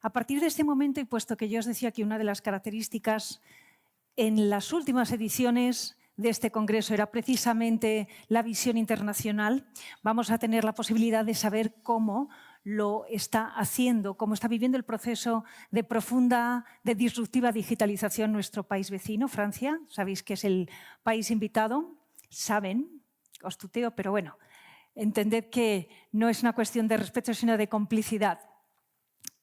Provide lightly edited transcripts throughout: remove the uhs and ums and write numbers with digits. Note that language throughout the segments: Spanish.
A partir de este momento, y puesto que yo os decía que una de las características en las últimas ediciones de este congreso era precisamente la visión internacional, vamos a tener la posibilidad de saber cómo lo está haciendo, cómo está viviendo el proceso de profunda, de disruptiva digitalización nuestro país vecino, Francia. Sabéis que es el país invitado, saben, os tuteo, pero bueno, entended que no es una cuestión de respeto, sino de complicidad.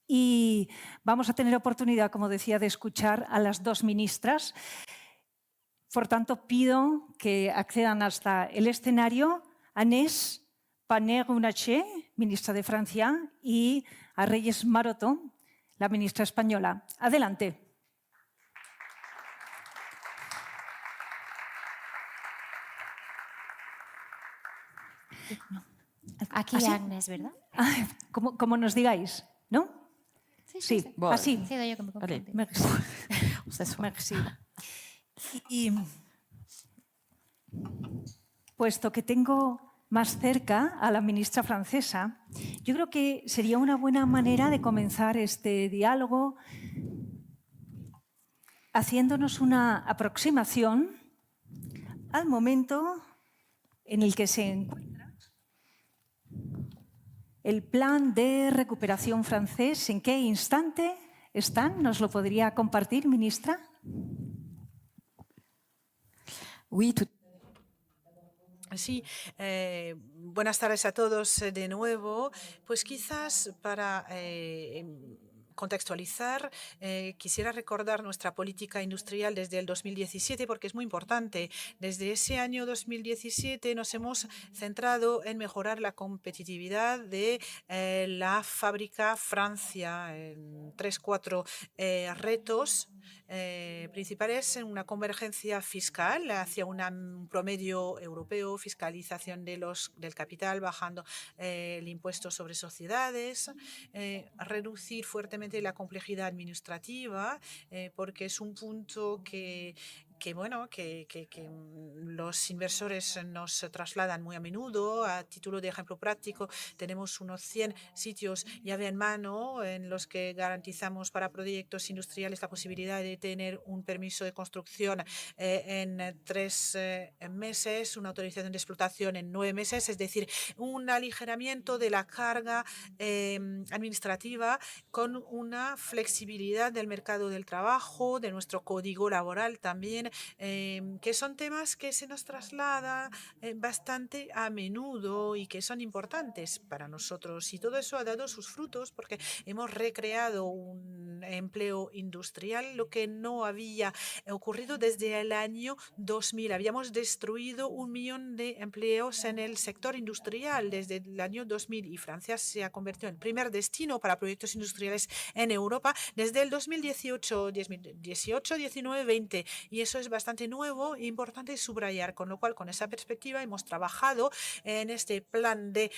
Y vamos a tener oportunidad, como decía, de escuchar a las dos ministras. Por tanto, pido que accedan hasta el escenario Agnès Pannier-Runacher, ministra de Francia, y a Reyes Maroto, la ministra española. Adelante. Aquí Agnès, ¿verdad? Como nos digáis, ¿no? Sí. Bon. Así. Sí, yo que me confundí. Merci. Merci. Y puesto que tengo más cerca a la ministra francesa, yo creo que sería una buena manera de comenzar este diálogo haciéndonos una aproximación al momento en el que se encuentra el plan de recuperación francés. ¿En qué instante están? ¿Nos lo podría compartir, ministra? Sí, buenas tardes a todos de nuevo. Pues quizás para contextualizar, quisiera recordar nuestra política industrial desde el 2017 porque es muy importante. Desde ese año 2017 nos hemos centrado en mejorar la competitividad de la fábrica Francia en 3-4 retos principales: en una convergencia fiscal hacia un promedio europeo, fiscalización del capital, bajando el impuesto sobre sociedades, reducir fuertemente la complejidad administrativa, porque es un punto que los inversores nos trasladan muy a menudo. A título de ejemplo práctico, tenemos unos 100 sitios llave en mano en los que garantizamos para proyectos industriales la posibilidad de tener un permiso de construcción en 3 meses, una autorización de explotación en 9 meses, es decir, un aligeramiento de la carga administrativa con una flexibilidad del mercado del trabajo, de nuestro código laboral también, que son temas que se nos trasladan bastante a menudo y que son importantes para nosotros. Y todo eso ha dado sus frutos porque hemos recreado un empleo industrial, lo que no había ocurrido desde el año 2000. Habíamos destruido 1 millón de empleos en el sector industrial desde el año 2000 y Francia se ha convertido en el primer destino para proyectos industriales en Europa desde el 2018, 19, 20. Y eso es bastante nuevo e importante subrayar, con lo cual, con esa perspectiva, hemos trabajado en este plan de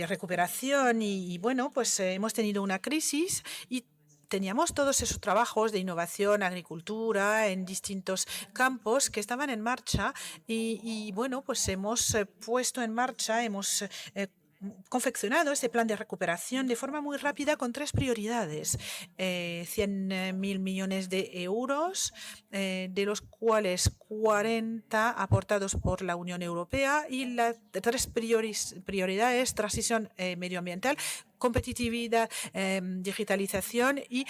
recuperación y bueno, pues hemos tenido una crisis y teníamos todos esos trabajos de innovación, agricultura, en distintos campos que estaban en marcha y bueno, pues hemos puesto en marcha, hemos confeccionado este plan de recuperación de forma muy rápida con 3 prioridades. 100.000 millones de euros, de los cuales 40 aportados por la Unión Europea, y las 3 prioridades: transición medioambiental, competitividad, digitalización y,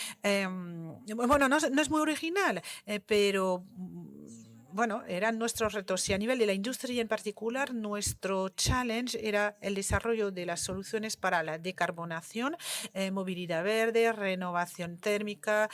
bueno, no es muy original, pero bueno, eran nuestros retos. Y a nivel de la industria en particular, nuestro challenge era el desarrollo de las soluciones para la decarbonación, movilidad verde, renovación térmica,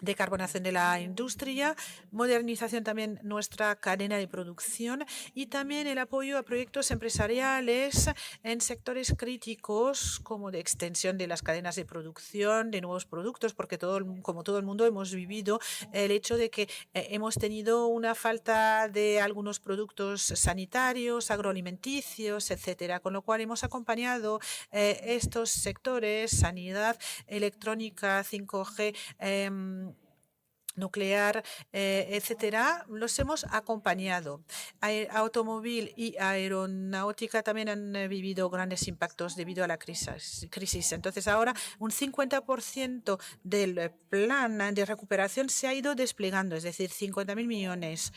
decarbonación de la industria, modernización también nuestra cadena de producción y también el apoyo a proyectos empresariales en sectores críticos como de extensión de las cadenas de producción, de nuevos productos, porque como todo el mundo hemos vivido el hecho de que hemos tenido una falta de algunos productos sanitarios, agroalimenticios, etcétera, con lo cual hemos acompañado estos sectores: sanidad, electrónica, 5G, nuclear, etcétera, los hemos acompañado. Automóvil y aeronáutica también han vivido grandes impactos debido a la crisis. Entonces, ahora un 50% del plan de recuperación se ha ido desplegando, es decir, 50.000 millones.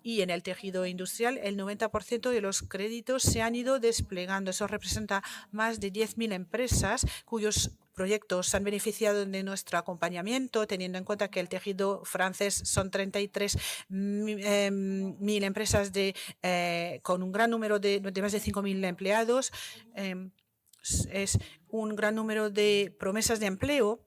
Y en el tejido industrial, el 90% de los créditos se han ido desplegando. Eso representa más de 10.000 empresas cuyos proyectos han beneficiado de nuestro acompañamiento, teniendo en cuenta que el tejido francés son 33.000 empresas con un gran número de más de 5.000 empleados. Es un gran número de promesas de empleo.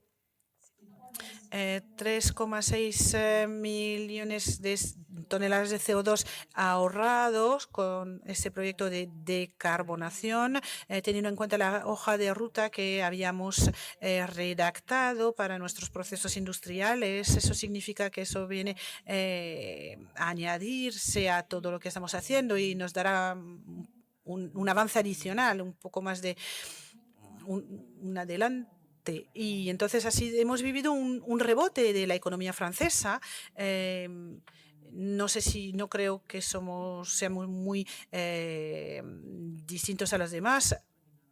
3,6 millones de toneladas de CO2 ahorrados con este proyecto de decarbonación, teniendo en cuenta la hoja de ruta que habíamos redactado para nuestros procesos industriales. Eso significa que eso viene a añadirse a todo lo que estamos haciendo y nos dará un avance adicional, un poco más de un adelante. Y entonces así hemos vivido un rebote de la economía francesa. No creo que seamos muy distintos a los demás.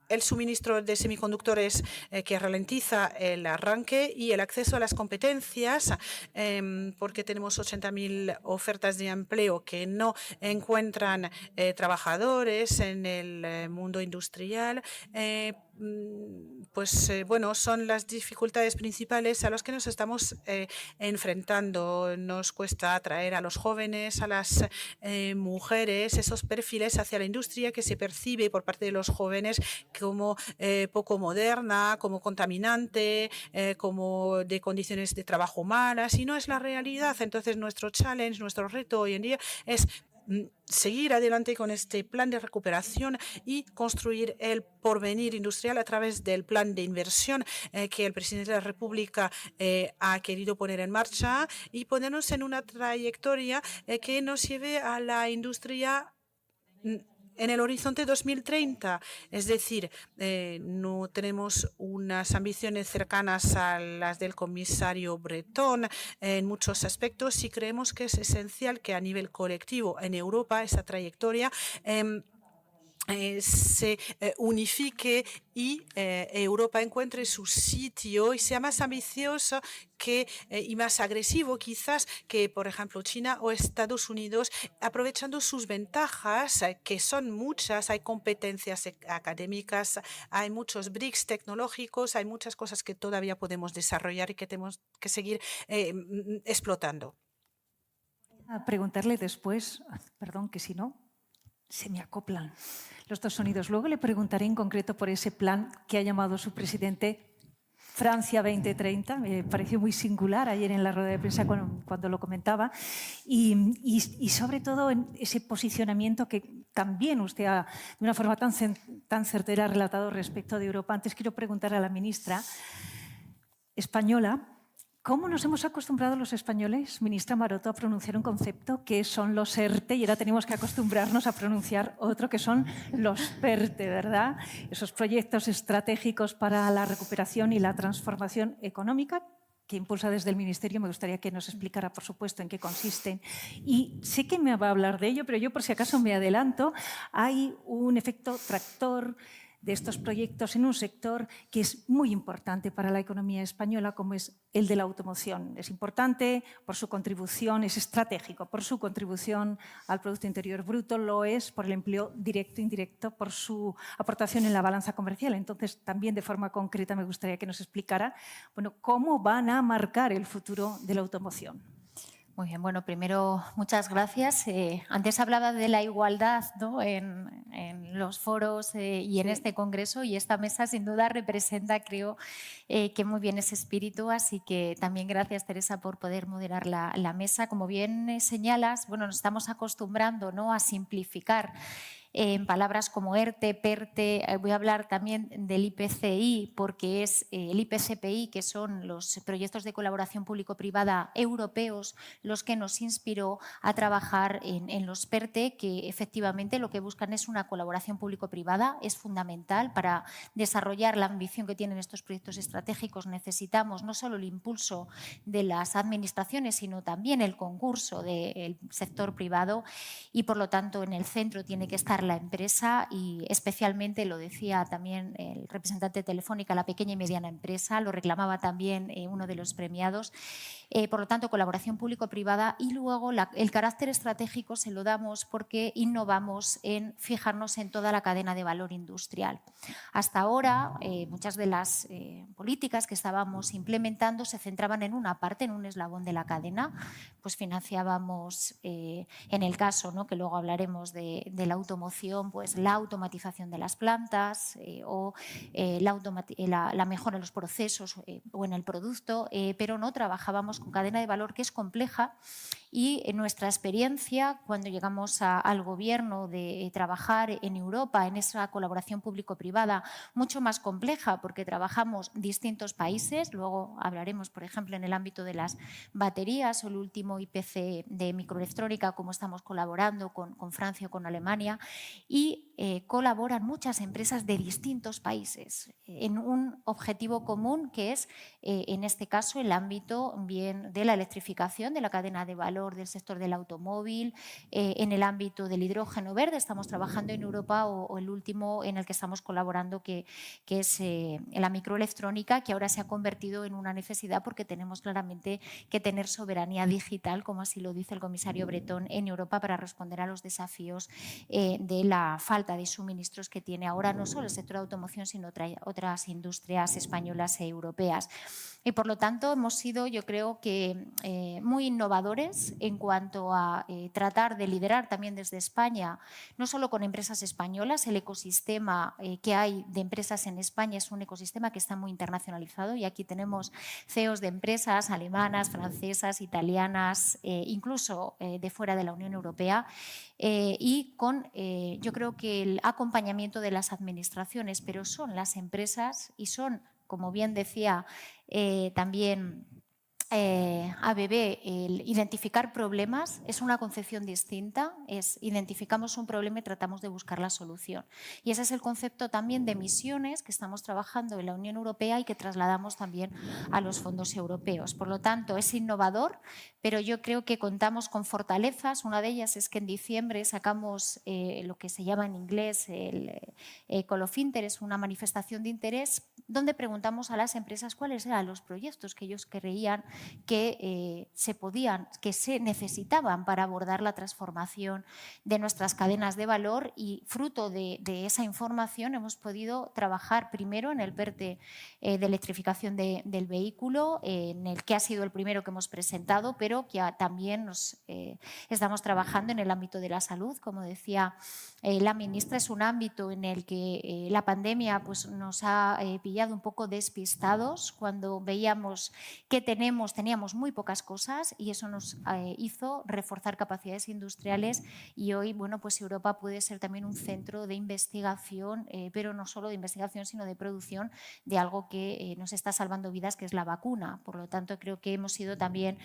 El suministro de semiconductores que ralentiza el arranque y el acceso a las competencias, porque tenemos 80.000 ofertas de empleo que no encuentran trabajadores en el mundo industrial. Bueno, son las dificultades principales a las que nos estamos enfrentando. Nos cuesta atraer a los jóvenes, a las mujeres, esos perfiles hacia la industria que se percibe por parte de los jóvenes como poco moderna, como contaminante, como de condiciones de trabajo malas, y no es la realidad. Entonces, nuestro challenge, nuestro reto hoy en día es seguir adelante con este plan de recuperación y construir el porvenir industrial a través del plan de inversión que el presidente de la República ha querido poner en marcha y ponernos en una trayectoria que nos lleve a la industria en el horizonte 2030, es decir, no tenemos unas ambiciones cercanas a las del comisario Breton en muchos aspectos y creemos que es esencial que a nivel colectivo en Europa esa trayectoria se unifique y Europa encuentre su sitio y sea más ambicioso y más agresivo quizás que, por ejemplo, China o Estados Unidos, aprovechando sus ventajas, que son muchas. Hay competencias académicas, hay muchos BRICS tecnológicos, hay muchas cosas que todavía podemos desarrollar y que tenemos que seguir explotando. A preguntarle después, perdón, que si no, se me acoplan los dos sonidos. Luego le preguntaré en concreto por ese plan que ha llamado su presidente Francia 2030. Me pareció muy singular ayer en la rueda de prensa cuando lo comentaba. Y sobre todo en ese posicionamiento que también usted ha, de una forma tan certera, relatado respecto de Europa. Antes quiero preguntar a la ministra española, ¿cómo nos hemos acostumbrado los españoles, ministra Maroto, a pronunciar un concepto que son los ERTE y ahora tenemos que acostumbrarnos a pronunciar otro que son los PERTE, ¿verdad? Esos proyectos estratégicos para la recuperación y la transformación económica que impulsa desde el Ministerio. Me gustaría que nos explicara, por supuesto, en qué consisten. Y sé que me va a hablar de ello, pero yo por si acaso me adelanto. Hay un efecto tractor de estos proyectos en un sector que es muy importante para la economía española, como es el de la automoción. Es importante por su contribución, es estratégico por su contribución al Producto Interior Bruto, lo es por el empleo directo e indirecto, por su aportación en la balanza comercial. Entonces, también de forma concreta me gustaría que nos explicara cómo van a marcar el futuro de la automoción. Muy bien, bueno, primero muchas gracias. Antes hablaba de la igualdad, ¿no?, en los foros y en este congreso, y esta mesa sin duda representa, creo, que muy bien ese espíritu, así que también gracias, Teresa, por poder moderar la mesa. Como bien señalas, bueno, nos estamos acostumbrando, ¿no?, a simplificar en palabras como ERTE, PERTE. Voy a hablar también del IPCI, porque es el IPCPI, que son los proyectos de colaboración público-privada europeos, los que nos inspiró a trabajar en los PERTE, que efectivamente lo que buscan es una colaboración público-privada. Es fundamental para desarrollar la ambición que tienen estos proyectos estratégicos. Necesitamos no solo el impulso de las administraciones, sino también el concurso del sector privado, y por lo tanto en el centro tiene que estar la empresa, y especialmente, lo decía también el representante de Telefónica, la pequeña y mediana empresa, lo reclamaba también uno de los premiados. Por lo tanto, colaboración público-privada, y luego el carácter estratégico se lo damos porque innovamos en fijarnos en toda la cadena de valor industrial. Hasta ahora, muchas de las políticas que estábamos implementando se centraban en una parte, en un eslabón de la cadena. Pues financiábamos, en el caso, ¿no?, que luego hablaremos de la automoción, pues la automatización de las plantas o la mejora en los procesos o en el producto, pero no trabajábamos con cadena de valor, que es compleja, y en nuestra experiencia, cuando llegamos al gobierno, de trabajar en Europa en esa colaboración público-privada mucho más compleja, porque trabajamos distintos países. Luego hablaremos, por ejemplo, en el ámbito de las baterías o el último IPC de microelectrónica, cómo estamos colaborando con Francia o con Alemania, y colaboran muchas empresas de distintos países en un objetivo común, que es, en este caso, el ámbito bien de la electrificación, de la cadena de valor del sector del automóvil. En el ámbito del hidrógeno verde estamos trabajando en Europa, o el último en el que estamos colaborando, que es la microelectrónica, que ahora se ha convertido en una necesidad porque tenemos claramente que tener soberanía digital, como así lo dice el comisario Breton, en Europa, para responder a los desafíos de la falta de suministros que tiene ahora no solo el sector de automoción, sino otras industrias españolas e europeas. Y por lo tanto hemos sido, yo creo que muy innovadores en cuanto a tratar de liderar también desde España, no solo con empresas españolas. El ecosistema que hay de empresas en España es un ecosistema que está muy internacionalizado, y aquí tenemos CEOs de empresas alemanas, francesas, italianas, incluso de fuera de la Unión Europea, y con, yo creo que el acompañamiento de las administraciones, pero son las empresas y son, como bien decía también ABB, el identificar problemas es una concepción distinta. Identificamos un problema y tratamos de buscar la solución. Y ese es el concepto también de misiones que estamos trabajando en la Unión Europea y que trasladamos también a los fondos europeos. Por lo tanto, es innovador, pero yo creo que contamos con fortalezas. Una de ellas es que en diciembre sacamos lo que se llama en inglés el Call of Interest, una manifestación de interés, donde preguntamos a las empresas cuáles eran los proyectos que ellos creían que se necesitaban para abordar la transformación de nuestras cadenas de valor, y fruto de esa información hemos podido trabajar primero en el PERTE de electrificación del vehículo, en el que ha sido el primero que hemos presentado, pero que también estamos trabajando en el ámbito de la salud. Como decía la ministra, es un ámbito en el que la pandemia pues, nos ha pillado un poco despistados. Cuando veíamos que teníamos muy pocas cosas, y eso nos hizo reforzar capacidades industriales, y hoy, bueno, pues Europa puede ser también un centro de investigación, pero no solo de investigación, sino de producción de algo que nos está salvando vidas, que es la vacuna. Por lo tanto, creo que hemos sido también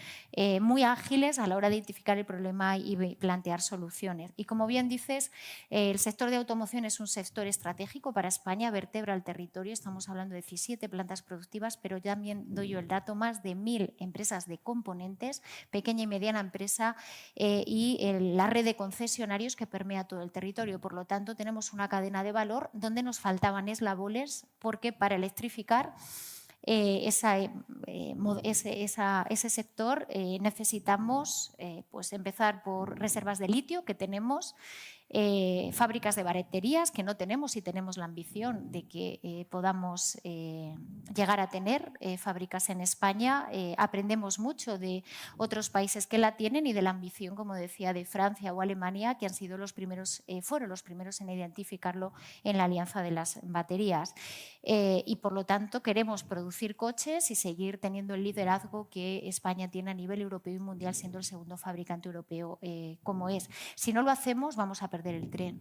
muy ágiles a la hora de identificar el problema y plantear soluciones. Y como bien dices, el sector de automoción es un sector estratégico para España, vertebra el territorio. Estamos hablando de 17 plantas productivas, pero también doy yo el dato: más de 1000 empresas de componentes, pequeña y mediana empresa, y la red de concesionarios que permea todo el territorio. Por lo tanto, tenemos una cadena de valor donde nos faltaban eslabones, porque para electrificar ese sector necesitamos pues empezar por reservas de litio que tenemos, fábricas de baterías que no tenemos, y tenemos la ambición de que podamos llegar a tener fábricas en España. Aprendemos mucho de otros países que la tienen y de la ambición, como decía, de Francia o Alemania, que han sido fueron los primeros en identificarlo en la alianza de las baterías. Y por lo tanto queremos producir coches y seguir teniendo el liderazgo que España tiene a nivel europeo y mundial, siendo el segundo fabricante europeo como es. Si no lo hacemos, vamos a perder el tren.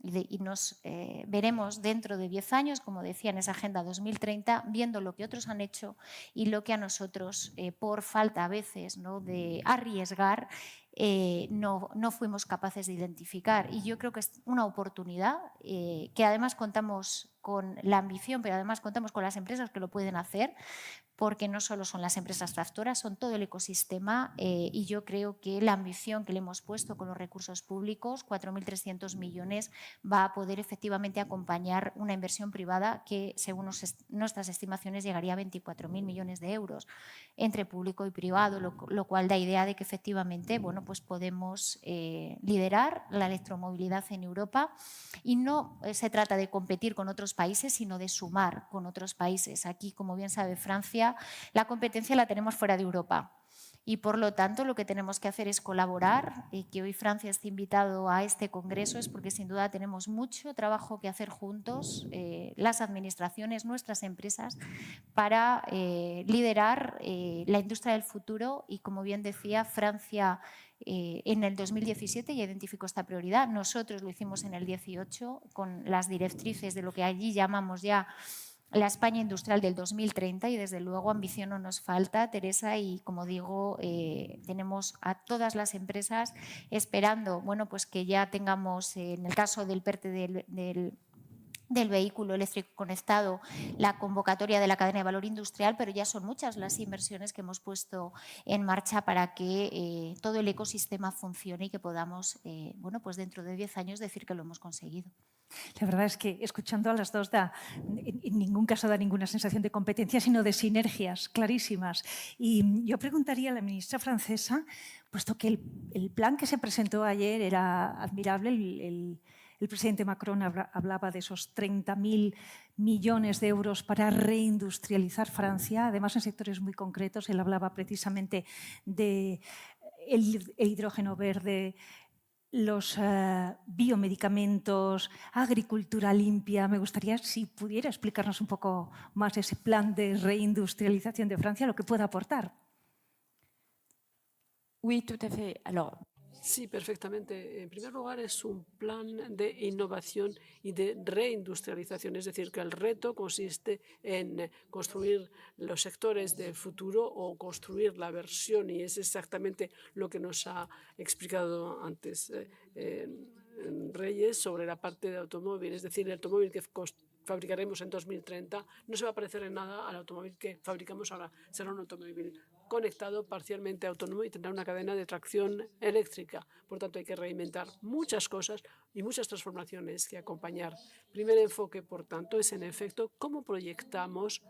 y nos veremos dentro de 10 años, como decía en esa Agenda 2030, viendo lo que otros han hecho y lo que a nosotros, por falta a veces, ¿no?, de arriesgar, no fuimos capaces de identificar. Y yo creo que es una oportunidad que además contamos con la ambición, pero además contamos con las empresas que lo pueden hacer, porque no solo son las empresas tractoras, son todo el ecosistema y yo creo que la ambición que le hemos puesto con los recursos públicos, 4.300 millones, va a poder efectivamente acompañar una inversión privada que, según nuestras estimaciones, llegaría a 24.000 millones de euros entre público y privado, lo cual da idea de que efectivamente, bueno, pues podemos liderar la electromovilidad en Europa y no se trata de competir con otros países, sino de sumar con otros países. Aquí, como bien sabe Francia, la competencia la tenemos fuera de Europa. Y, por lo tanto, lo que tenemos que hacer es colaborar. Y que hoy Francia esté invitado a este congreso es porque, sin duda, tenemos mucho trabajo que hacer juntos, las administraciones, nuestras empresas, para liderar la industria del futuro. Y, como bien decía, Francia en el 2017 ya identificó esta prioridad. Nosotros lo hicimos en el 2018 con las directrices de lo que allí llamamos ya la España industrial del 2030 y, desde luego, ambición no nos falta, Teresa, y, como digo, tenemos a todas las empresas esperando, bueno, pues que ya tengamos, en el caso del PERTE del vehículo eléctrico conectado, la convocatoria de la cadena de valor industrial, pero ya son muchas las inversiones que hemos puesto en marcha para que todo el ecosistema funcione y que podamos, bueno, pues dentro de 10 años decir que lo hemos conseguido. La verdad es que, escuchando a las dos, en ningún caso da ninguna sensación de competencia, sino de sinergias clarísimas. Y yo preguntaría a la ministra francesa, puesto que el plan que se presentó ayer era admirable, el presidente Macron hablaba de esos 30.000 millones de euros para reindustrializar Francia, además en sectores muy concretos. Él hablaba precisamente del hidrógeno verde, los biomedicamentos, agricultura limpia. Me gustaría, si pudiera, explicarnos un poco más ese plan de reindustrialización de Francia, lo que pueda aportar. Oui, tout à fait. Alors, Sí, perfectamente. En primer lugar, es un plan de innovación y de reindustrialización, es decir, que el reto consiste en construir los sectores del futuro o construir la versión, y es exactamente lo que nos ha explicado antes Reyes sobre la parte de automóvil, es decir, el automóvil que fabricaremos en 2030 no se va a parecer en nada al automóvil que fabricamos ahora. Será un automóvil conectado, parcialmente autónomo, y tendrá una cadena de tracción eléctrica. Por tanto, hay que reinventar muchas cosas y muchas transformaciones que acompañar. Primer enfoque, por tanto, es en efecto cómo proyectamos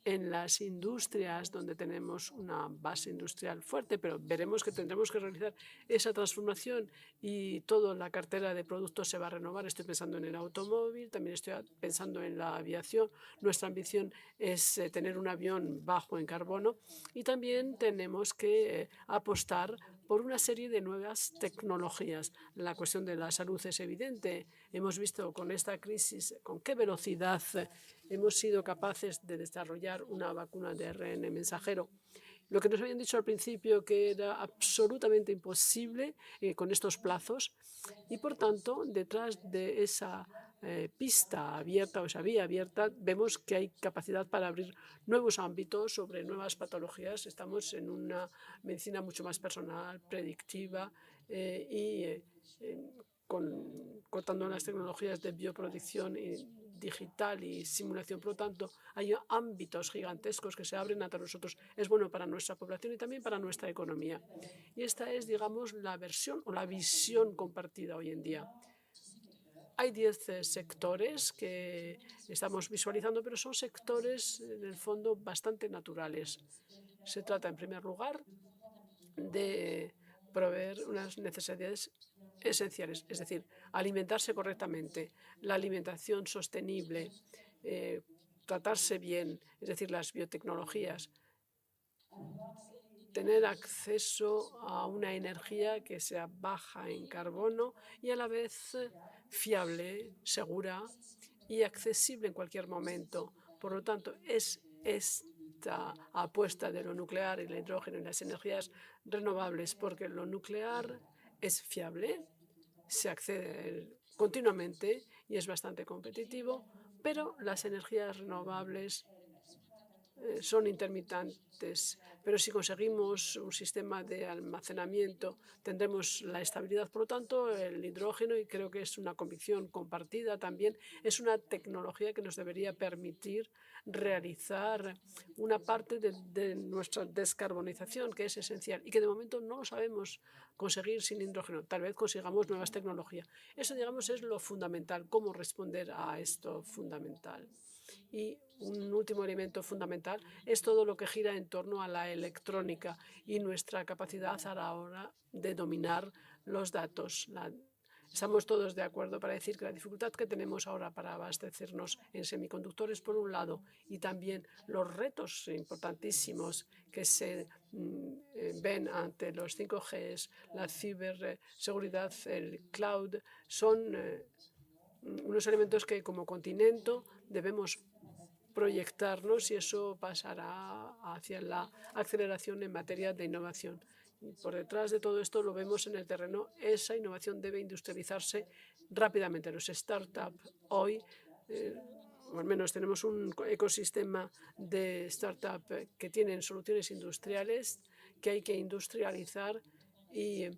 en las industrias donde tenemos una base industrial fuerte, pero veremos que tendremos que realizar esa transformación y toda la cartera de productos se va a renovar. Estoy pensando en el automóvil, también estoy pensando en la aviación. Nuestra ambición es tener un avión bajo en carbono, y también tenemos que apostar por una serie de nuevas tecnologías. La cuestión de la salud es evidente. Hemos visto con esta crisis con qué velocidad hemos sido capaces de desarrollar una vacuna de ARN mensajero. Lo que nos habían dicho al principio que era absolutamente imposible con estos plazos, y por tanto, detrás de esa pista abierta o esa vía abierta, vemos que hay capacidad para abrir nuevos ámbitos sobre nuevas patologías. Estamos en una medicina mucho más personal, predictiva contando las tecnologías de bioprodicción digital y simulación. Por lo tanto, hay ámbitos gigantescos que se abren ante nosotros. Es bueno para nuestra población y también para nuestra economía. Y esta es, digamos, la versión o la visión compartida hoy en día. Hay 10 sectores que estamos visualizando, pero son sectores, en el fondo, bastante naturales. Se trata, en primer lugar, de proveer unas necesidades esenciales, es decir, alimentarse correctamente, la alimentación sostenible, tratarse bien, es decir, las biotecnologías, tener acceso a una energía que sea baja en carbono y a la vez fiable, segura y accesible en cualquier momento. Por lo tanto, es esta apuesta de lo nuclear y el hidrógeno y las energías renovables, porque lo nuclear es fiable, se accede continuamente y es bastante competitivo, pero las energías renovables son intermitentes, pero si conseguimos un sistema de almacenamiento tendremos la estabilidad. Por lo tanto, el hidrógeno, y creo que es una convicción compartida también, es una tecnología que nos debería permitir realizar una parte de nuestra descarbonización, que es esencial y que de momento no lo sabemos conseguir sin hidrógeno. Tal vez consigamos nuevas tecnologías. Eso, digamos, es lo fundamental, cómo responder a esto fundamental. Y un último elemento fundamental es todo lo que gira en torno a la electrónica y nuestra capacidad a la hora de dominar los datos. Estamos todos de acuerdo para decir que la dificultad que tenemos ahora para abastecernos en semiconductores, por un lado, y también los retos importantísimos que se ven ante los 5G, la ciberseguridad, el cloud, son unos elementos que como continente debemos proyectarnos y eso pasará hacia la aceleración en materia de innovación. Y por detrás de todo esto lo vemos en el terreno. Esa innovación debe industrializarse rápidamente. Los startups hoy, o al menos tenemos un ecosistema de startups que tienen soluciones industriales que hay que industrializar y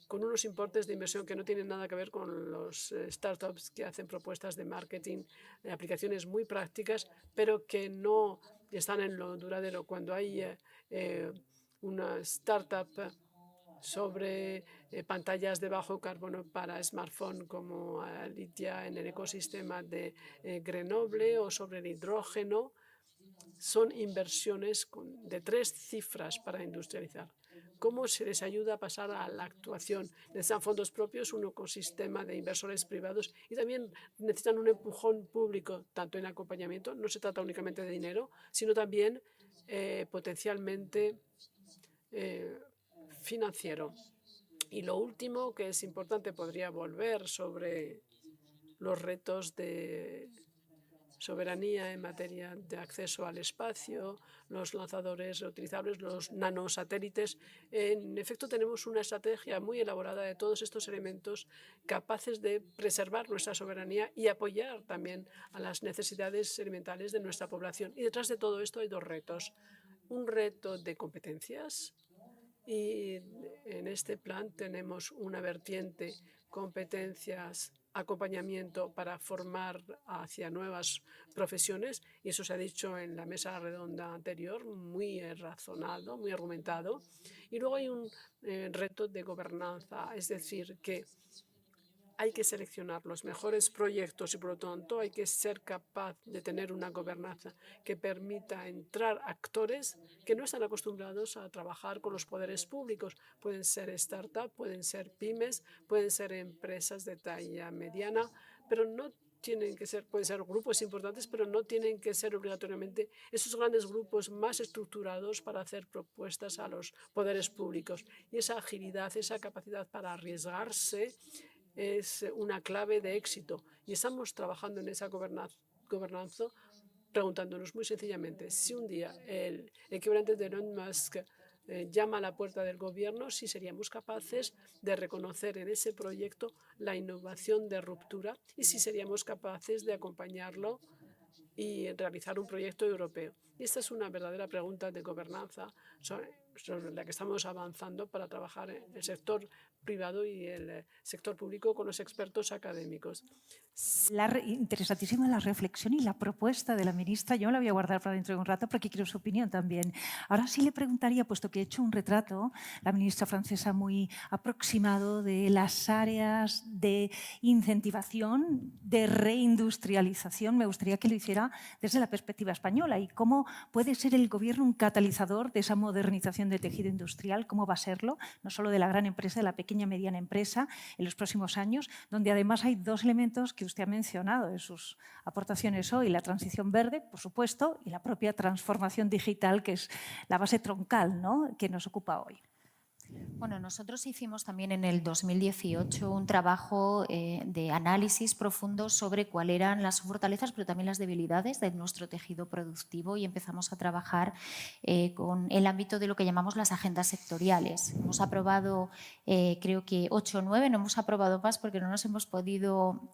con unos importes de inversión que no tienen nada que ver con los startups que hacen propuestas de marketing, de aplicaciones muy prácticas, pero que no están en lo duradero. Cuando hay una startup sobre pantallas de bajo carbono para smartphone como Alitia en el ecosistema de Grenoble o sobre el hidrógeno, son inversiones de 3 cifras para industrializar. ¿Cómo se les ayuda a pasar a la actuación? Necesitan fondos propios, un ecosistema de inversores privados y también necesitan un empujón público, tanto en acompañamiento, no se trata únicamente de dinero, sino también potencialmente financiero. Y lo último que es importante, podría volver sobre los retos de soberanía en materia de acceso al espacio, los lanzadores reutilizables, los nanosatélites. En efecto, tenemos una estrategia muy elaborada de todos estos elementos capaces de preservar nuestra soberanía y apoyar también a las necesidades elementales de nuestra población. Y detrás de todo esto hay 2 retos. Un reto de competencias y en este plan tenemos una vertiente competencias, acompañamiento para formar hacia nuevas profesiones, y eso se ha dicho en la mesa redonda anterior, muy razonado, muy argumentado. Y luego hay un reto de gobernanza, es decir, que hay que seleccionar los mejores proyectos y, por lo tanto, hay que ser capaz de tener una gobernanza que permita entrar actores que no están acostumbrados a trabajar con los poderes públicos. Pueden ser startups, pueden ser pymes, pueden ser empresas de talla mediana, pero no tienen que ser, pueden ser grupos importantes, pero no tienen que ser obligatoriamente esos grandes grupos más estructurados para hacer propuestas a los poderes públicos. Y esa agilidad, esa capacidad para arriesgarse es una clave de éxito y estamos trabajando en esa gobernanza preguntándonos muy sencillamente si un día el equivalente de Elon Musk llama a la puerta del gobierno, si seríamos capaces de reconocer en ese proyecto la innovación de ruptura y si seríamos capaces de acompañarlo y realizar un proyecto europeo. Y esta es una verdadera pregunta de gobernanza sobre la que estamos avanzando para trabajar en el sector privado y el sector público con los expertos académicos. Interesantísima la reflexión y la propuesta de la ministra. Yo me la voy a guardar para dentro de un rato porque quiero su opinión también. Ahora sí le preguntaría, puesto que he hecho un retrato, la ministra francesa muy aproximado de las áreas de incentivación, de reindustrialización, me gustaría que lo hiciera desde la perspectiva española y cómo puede ser el gobierno un catalizador de esa modernización del tejido industrial, cómo va a serlo, no solo de la gran empresa, de la pequeña y mediana empresa en los próximos años, donde además hay 2 elementos que usted ha mencionado en sus aportaciones hoy, la transición verde, por supuesto, y la propia transformación digital, que es la base troncal, ¿no?, que nos ocupa hoy. Bueno, nosotros hicimos también en el 2018 un trabajo de análisis profundo sobre cuáles eran las fortalezas, pero también las debilidades de nuestro tejido productivo y empezamos a trabajar con el ámbito de lo que llamamos las agendas sectoriales. Hemos aprobado, creo que 8 o 9, no hemos aprobado más porque no nos hemos podido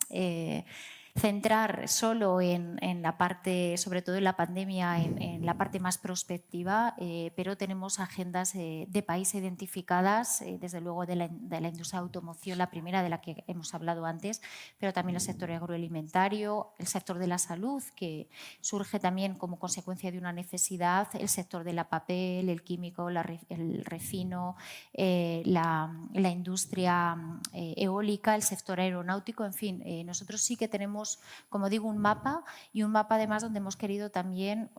centrar solo en la parte, sobre todo en la pandemia, en la parte más prospectiva, pero tenemos agendas de país identificadas, desde luego de la industria de automoción, la primera de la que hemos hablado antes, pero también el sector agroalimentario, el sector de la salud, que surge también como consecuencia de una necesidad, el sector de la papel, el químico, el refino, la industria eólica, el sector aeronáutico, en fin, nosotros sí que tenemos, como digo, un mapa y un mapa además donde hemos querido también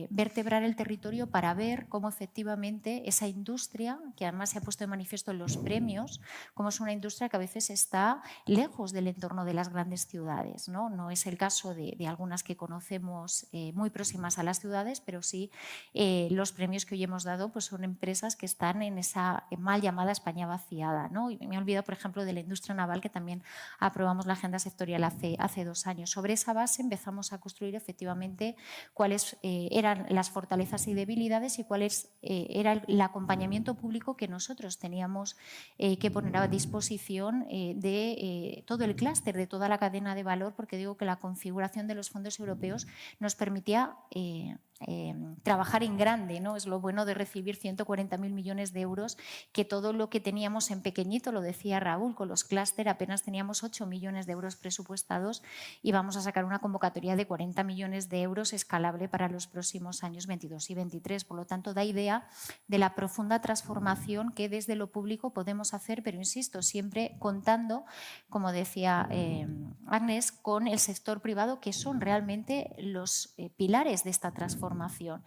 vertebrar el territorio para ver cómo efectivamente esa industria, que además se ha puesto de manifiesto en los premios, como es una industria que a veces está lejos del entorno de las grandes ciudades. No es el caso de algunas que conocemos muy próximas a las ciudades, pero sí los premios que hoy hemos dado pues son empresas que están en esa mal llamada España vaciada. Y me he olvidado, por ejemplo, de la industria naval, que también aprobamos la agenda sectorial hace 2 años. Sobre esa base empezamos a construir efectivamente cuáles eran las fortalezas y debilidades y cuál era el acompañamiento público que nosotros teníamos que poner a disposición de todo el clúster, de toda la cadena de valor, porque digo que la configuración de los fondos europeos nos permitía trabajar en grande, ¿no? Es lo bueno de recibir 140.000 millones de euros, que todo lo que teníamos en pequeñito, lo decía Raúl, con los clúster apenas teníamos 8 millones de euros presupuestados y vamos a sacar una convocatoria de 40 millones de euros escalable para los próximos años 22 y 23. Por lo tanto, da idea de la profunda transformación que desde lo público podemos hacer, pero insisto, siempre contando, como decía Agnès, con el sector privado, que son realmente los pilares de esta transformación.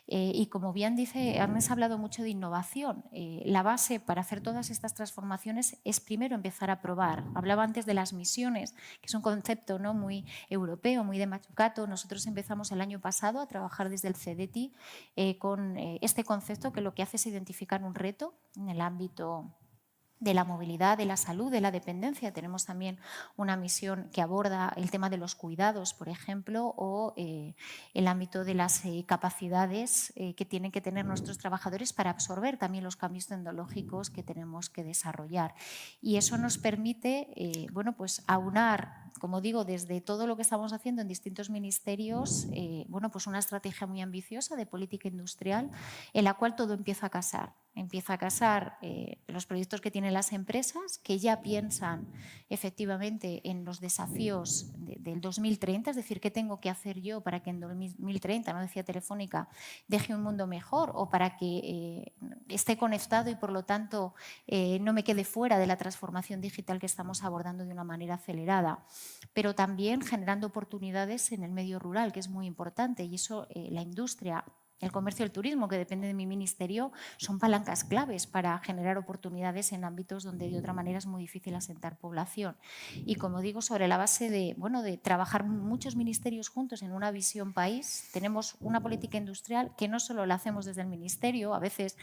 Y como bien dice, Agnès ha hablado mucho de innovación. La base para hacer todas estas transformaciones es primero empezar a probar. Hablaba antes de las misiones, que es un concepto, ¿no?, muy europeo, muy de Mazzucato. Nosotros empezamos el año pasado a trabajar desde el CEDETI con este concepto, que lo que hace es identificar un reto en el ámbito de la movilidad, de la salud, de la dependencia. Tenemos también una misión que aborda el tema de los cuidados, por ejemplo, o el ámbito de las capacidades que tienen que tener nuestros trabajadores para absorber también los cambios tecnológicos que tenemos que desarrollar. Y eso nos permite bueno, pues aunar, como digo, desde todo lo que estamos haciendo en distintos ministerios, bueno, pues una estrategia muy ambiciosa de política industrial en la cual todo empieza a casar. Empieza a casar los proyectos que tienen las empresas, que ya piensan efectivamente en los desafíos del 2030, es decir, ¿qué tengo que hacer yo para que en 2030, no decía Telefónica, deje un mundo mejor, o para que esté conectado y por lo tanto no me quede fuera de la transformación digital que estamos abordando de una manera acelerada? Pero también generando oportunidades en el medio rural, que es muy importante, y eso la industria, el comercio y el turismo, que depende de mi ministerio, son palancas claves para generar oportunidades en ámbitos donde de otra manera es muy difícil asentar población. Y como digo, sobre la base de, bueno, de trabajar muchos ministerios juntos en una visión país, tenemos una política industrial que no solo la hacemos desde el ministerio, a veces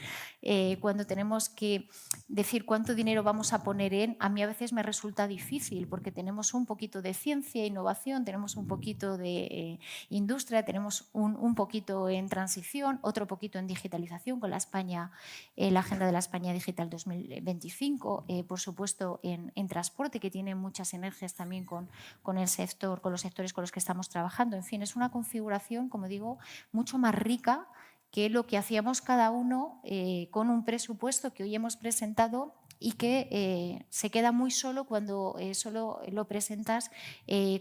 cuando tenemos que decir cuánto dinero vamos a poner a mí a veces me resulta difícil, porque tenemos un poquito de ciencia e innovación, tenemos un poquito de industria, tenemos un poquito en transición, otro poquito en digitalización con la Agenda de la España Digital 2025, por supuesto en transporte, que tiene muchas sinergias también con el sector, con los sectores con los que estamos trabajando. En fin, es una configuración, como digo, mucho más rica que lo que hacíamos cada uno con un presupuesto que hoy hemos presentado y que se queda muy solo cuando solo lo presentas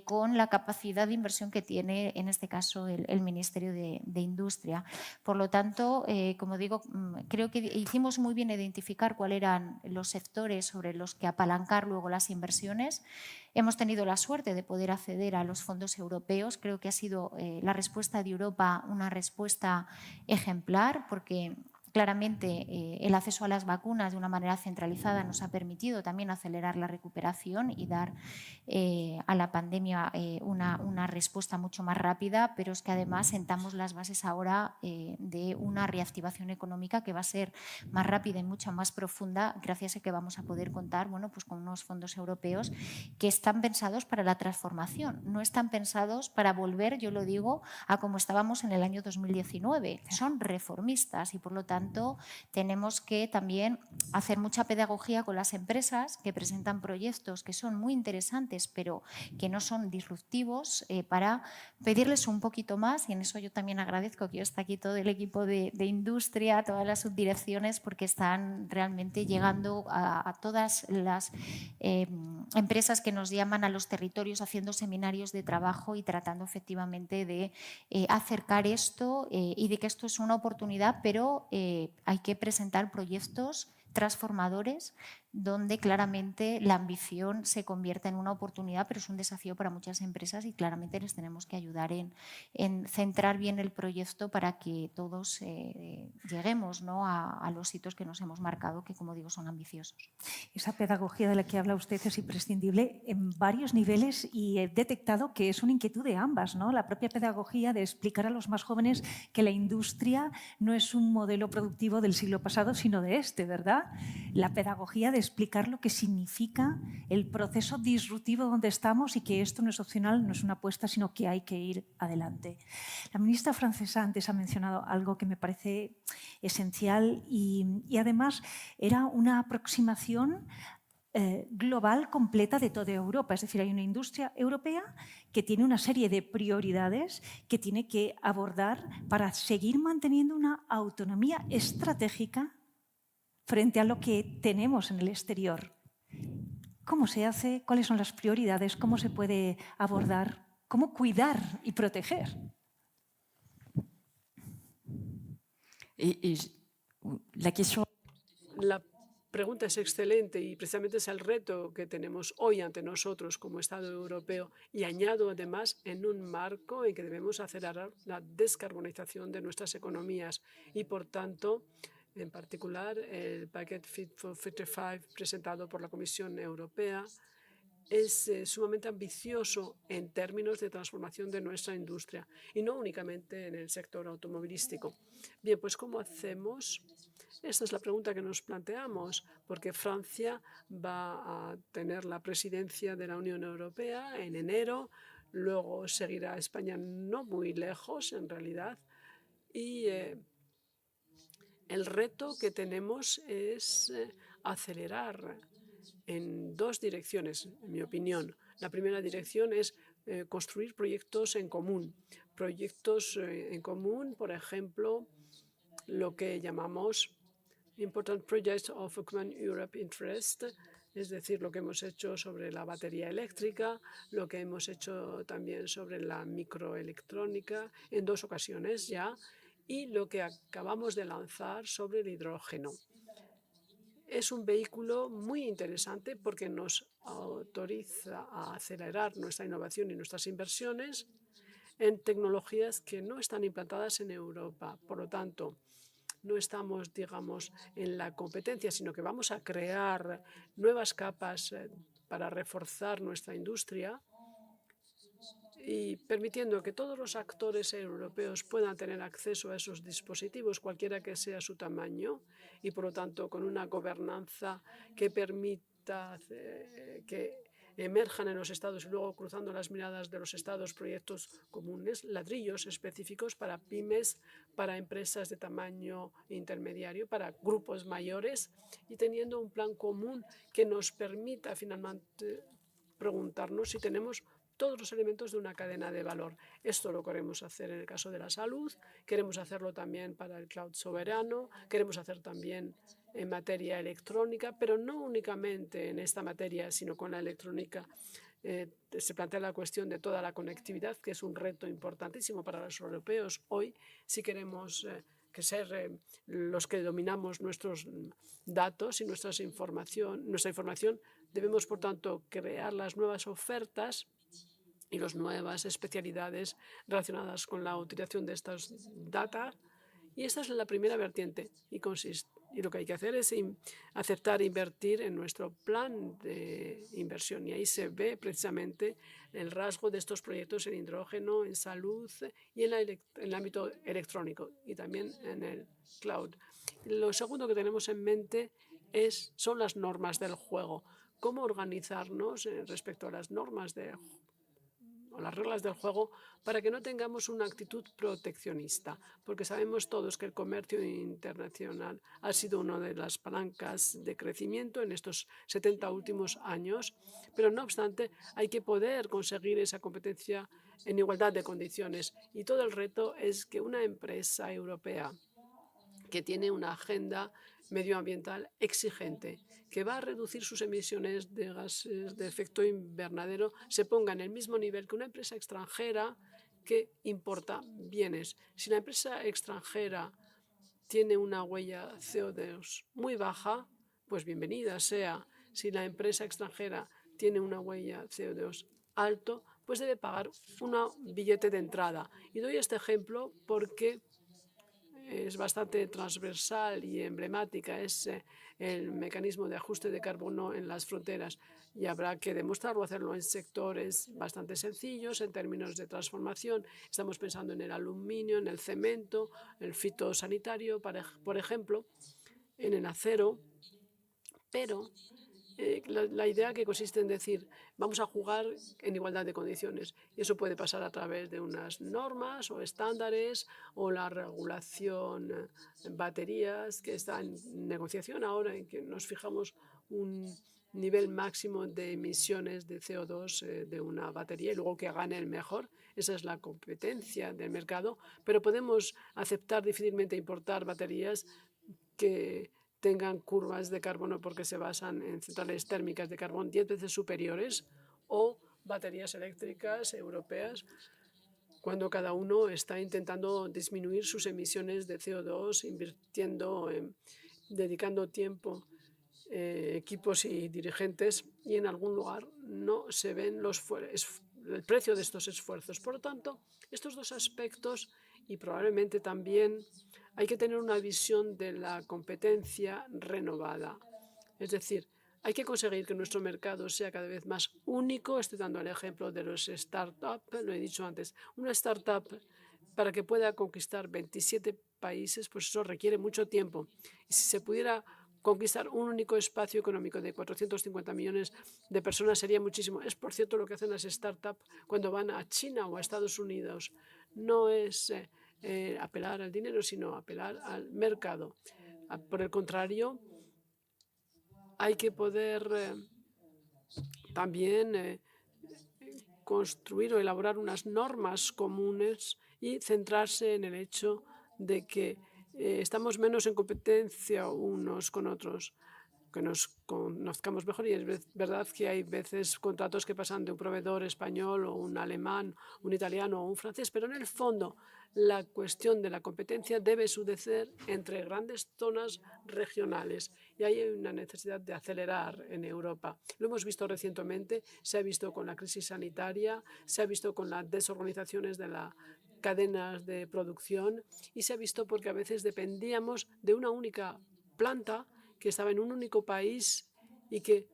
con la capacidad de inversión que tiene, en este caso, el Ministerio de Industria. Por lo tanto, como digo, creo que hicimos muy bien identificar cuáles eran los sectores sobre los que apalancar luego las inversiones. Hemos tenido la suerte de poder acceder a los fondos europeos. Creo que ha sido la respuesta de Europa una respuesta ejemplar, porque Claramente, el acceso a las vacunas de una manera centralizada nos ha permitido también acelerar la recuperación y dar a la pandemia una respuesta mucho más rápida, pero es que además sentamos las bases ahora de una reactivación económica que va a ser más rápida y mucho más profunda gracias a que vamos a poder contar pues con unos fondos europeos que están pensados para la transformación, no están pensados para volver, yo lo digo, a como estábamos en el año 2019. Son reformistas y, por lo tanto, tenemos que también hacer mucha pedagogía con las empresas que presentan proyectos que son muy interesantes, pero que no son disruptivos, para pedirles un poquito más, y en eso yo también agradezco que está aquí todo el equipo de industria, todas las subdirecciones, porque están realmente llegando a todas las empresas que nos llaman a los territorios, haciendo seminarios de trabajo y tratando efectivamente de acercar esto y de que esto es una oportunidad, pero hay que presentar proyectos transformadores donde claramente la ambición se convierta en una oportunidad, pero es un desafío para muchas empresas y claramente les tenemos que ayudar en centrar bien el proyecto para que todos lleguemos, ¿no?, a los hitos que nos hemos marcado, que, como digo, son ambiciosos. Esa pedagogía de la que habla usted es imprescindible en varios niveles y he detectado que es una inquietud de ambas, ¿no? La propia pedagogía de explicar a los más jóvenes que la industria no es un modelo productivo del siglo pasado, sino de este, ¿verdad? La pedagogía de explicar lo que significa el proceso disruptivo donde estamos y que esto no es opcional, no es una apuesta, sino que hay que ir adelante. La ministra francesa antes ha mencionado algo que me parece esencial y además era una aproximación global completa de toda Europa. Es decir, hay una industria europea que tiene una serie de prioridades que tiene que abordar para seguir manteniendo una autonomía estratégica frente a lo que tenemos en el exterior. ¿Cómo se hace? ¿Cuáles son las prioridades? ¿Cómo se puede abordar? ¿Cómo cuidar y proteger? La pregunta es excelente y precisamente es el reto que tenemos hoy ante nosotros como Estado europeo, y añado además en un marco en que debemos acelerar la descarbonización de nuestras economías y, por tanto, en particular, el paquete Fit for 55 presentado por la Comisión Europea es sumamente ambicioso en términos de transformación de nuestra industria y no únicamente en el sector automovilístico. Bien, pues ¿cómo hacemos? Esta es la pregunta que nos planteamos, porque Francia va a tener la presidencia de la Unión Europea en enero, luego seguirá España no muy lejos en realidad, y el reto que tenemos es acelerar en dos direcciones, en mi opinión. La primera dirección es construir proyectos en común. Proyectos en común, por ejemplo, lo que llamamos Important Projects of Common Europe Interest, es decir, lo que hemos hecho sobre la batería eléctrica, lo que hemos hecho también sobre la microelectrónica en dos ocasiones ya, y lo que acabamos de lanzar sobre el hidrógeno. Es un vehículo muy interesante porque nos autoriza a acelerar nuestra innovación y nuestras inversiones en tecnologías que no están implantadas en Europa. Por lo tanto, no estamos, digamos, en la competencia, sino que vamos a crear nuevas capas para reforzar nuestra industria y permitiendo que todos los actores europeos puedan tener acceso a esos dispositivos, cualquiera que sea su tamaño, y por lo tanto con una gobernanza que permita que emerjan en los estados y luego, cruzando las miradas de los estados, proyectos comunes, ladrillos específicos para pymes, para empresas de tamaño intermediario, para grupos mayores, y teniendo un plan común que nos permita finalmente preguntarnos si tenemos todos los elementos de una cadena de valor. Esto lo queremos hacer en el caso de la salud, queremos hacerlo también para el cloud soberano, queremos hacer también en materia electrónica, pero no únicamente en esta materia, sino con la electrónica. Se plantea la cuestión de toda la conectividad, que es un reto importantísimo para los europeos hoy, si queremos ser los que dominamos nuestros datos y nuestra información. Debemos, por tanto, crear las nuevas ofertas y las nuevas especialidades relacionadas con la utilización de estas data Y esta es la primera vertiente y lo que hay que hacer es aceptar invertir en nuestro plan de inversión. Y ahí se ve precisamente el rasgo de estos proyectos en hidrógeno, en salud y en el ámbito electrónico y también en el cloud. Lo segundo que tenemos en mente son las normas del juego. Cómo organizarnos respecto a las normas o las reglas del juego para que no tengamos una actitud proteccionista, porque sabemos todos que el comercio internacional ha sido una de las palancas de crecimiento en estos 70 últimos años, pero no obstante hay que poder conseguir esa competencia en igualdad de condiciones y todo el reto es que una empresa europea que tiene una agenda medioambiental exigente, que va a reducir sus emisiones de gases de efecto invernadero, se ponga en el mismo nivel que una empresa extranjera que importa bienes. Si la empresa extranjera tiene una huella CO2 muy baja, pues bienvenida sea. Si la empresa extranjera tiene una huella CO2 alto, pues debe pagar un billete de entrada. Y doy este ejemplo porque es bastante transversal y emblemática, es el mecanismo de ajuste de carbono en las fronteras y habrá que demostrarlo, hacerlo en sectores bastante sencillos en términos de transformación. Estamos pensando en el aluminio, en el cemento, el fitosanitario, por ejemplo, en el acero, pero la idea que consiste en decir vamos a jugar en igualdad de condiciones y eso puede pasar a través de unas normas o estándares o la regulación en baterías que está en negociación ahora en que nos fijamos un nivel máximo de emisiones de CO2 de una batería y luego que gane el mejor. Esa es la competencia del mercado, pero podemos aceptar difícilmente importar baterías que tengan curvas de carbono porque se basan en centrales térmicas de carbón 10 veces superiores o baterías eléctricas europeas cuando cada uno está intentando disminuir sus emisiones de CO2, dedicando tiempo, equipos y dirigentes y en algún lugar no se ven el precio de estos esfuerzos. Por lo tanto, estos dos aspectos y probablemente también hay que tener una visión de la competencia renovada. Es decir, hay que conseguir que nuestro mercado sea cada vez más único. Estoy dando el ejemplo de los startups, lo he dicho antes. Una startup, para que pueda conquistar 27 países, pues eso requiere mucho tiempo. Y si se pudiera conquistar un único espacio económico de 450 millones de personas sería muchísimo. Es, por cierto, lo que hacen las startups cuando van a China o a Estados Unidos. No es apelar al dinero, sino apelar al mercado. Por el contrario, hay que poder también construir o elaborar unas normas comunes y centrarse en el hecho de que estamos menos en competencia unos con otros, que nos conozcamos mejor y es verdad que hay veces contratos que pasan de un proveedor español o un alemán, un italiano o un francés, pero en el fondo la cuestión de la competencia debe suceder entre grandes zonas regionales y hay una necesidad de acelerar en Europa. Lo hemos visto recientemente, se ha visto con la crisis sanitaria, se ha visto con las desorganizaciones de las cadenas de producción y se ha visto porque a veces dependíamos de una única planta que estaba en un único país y que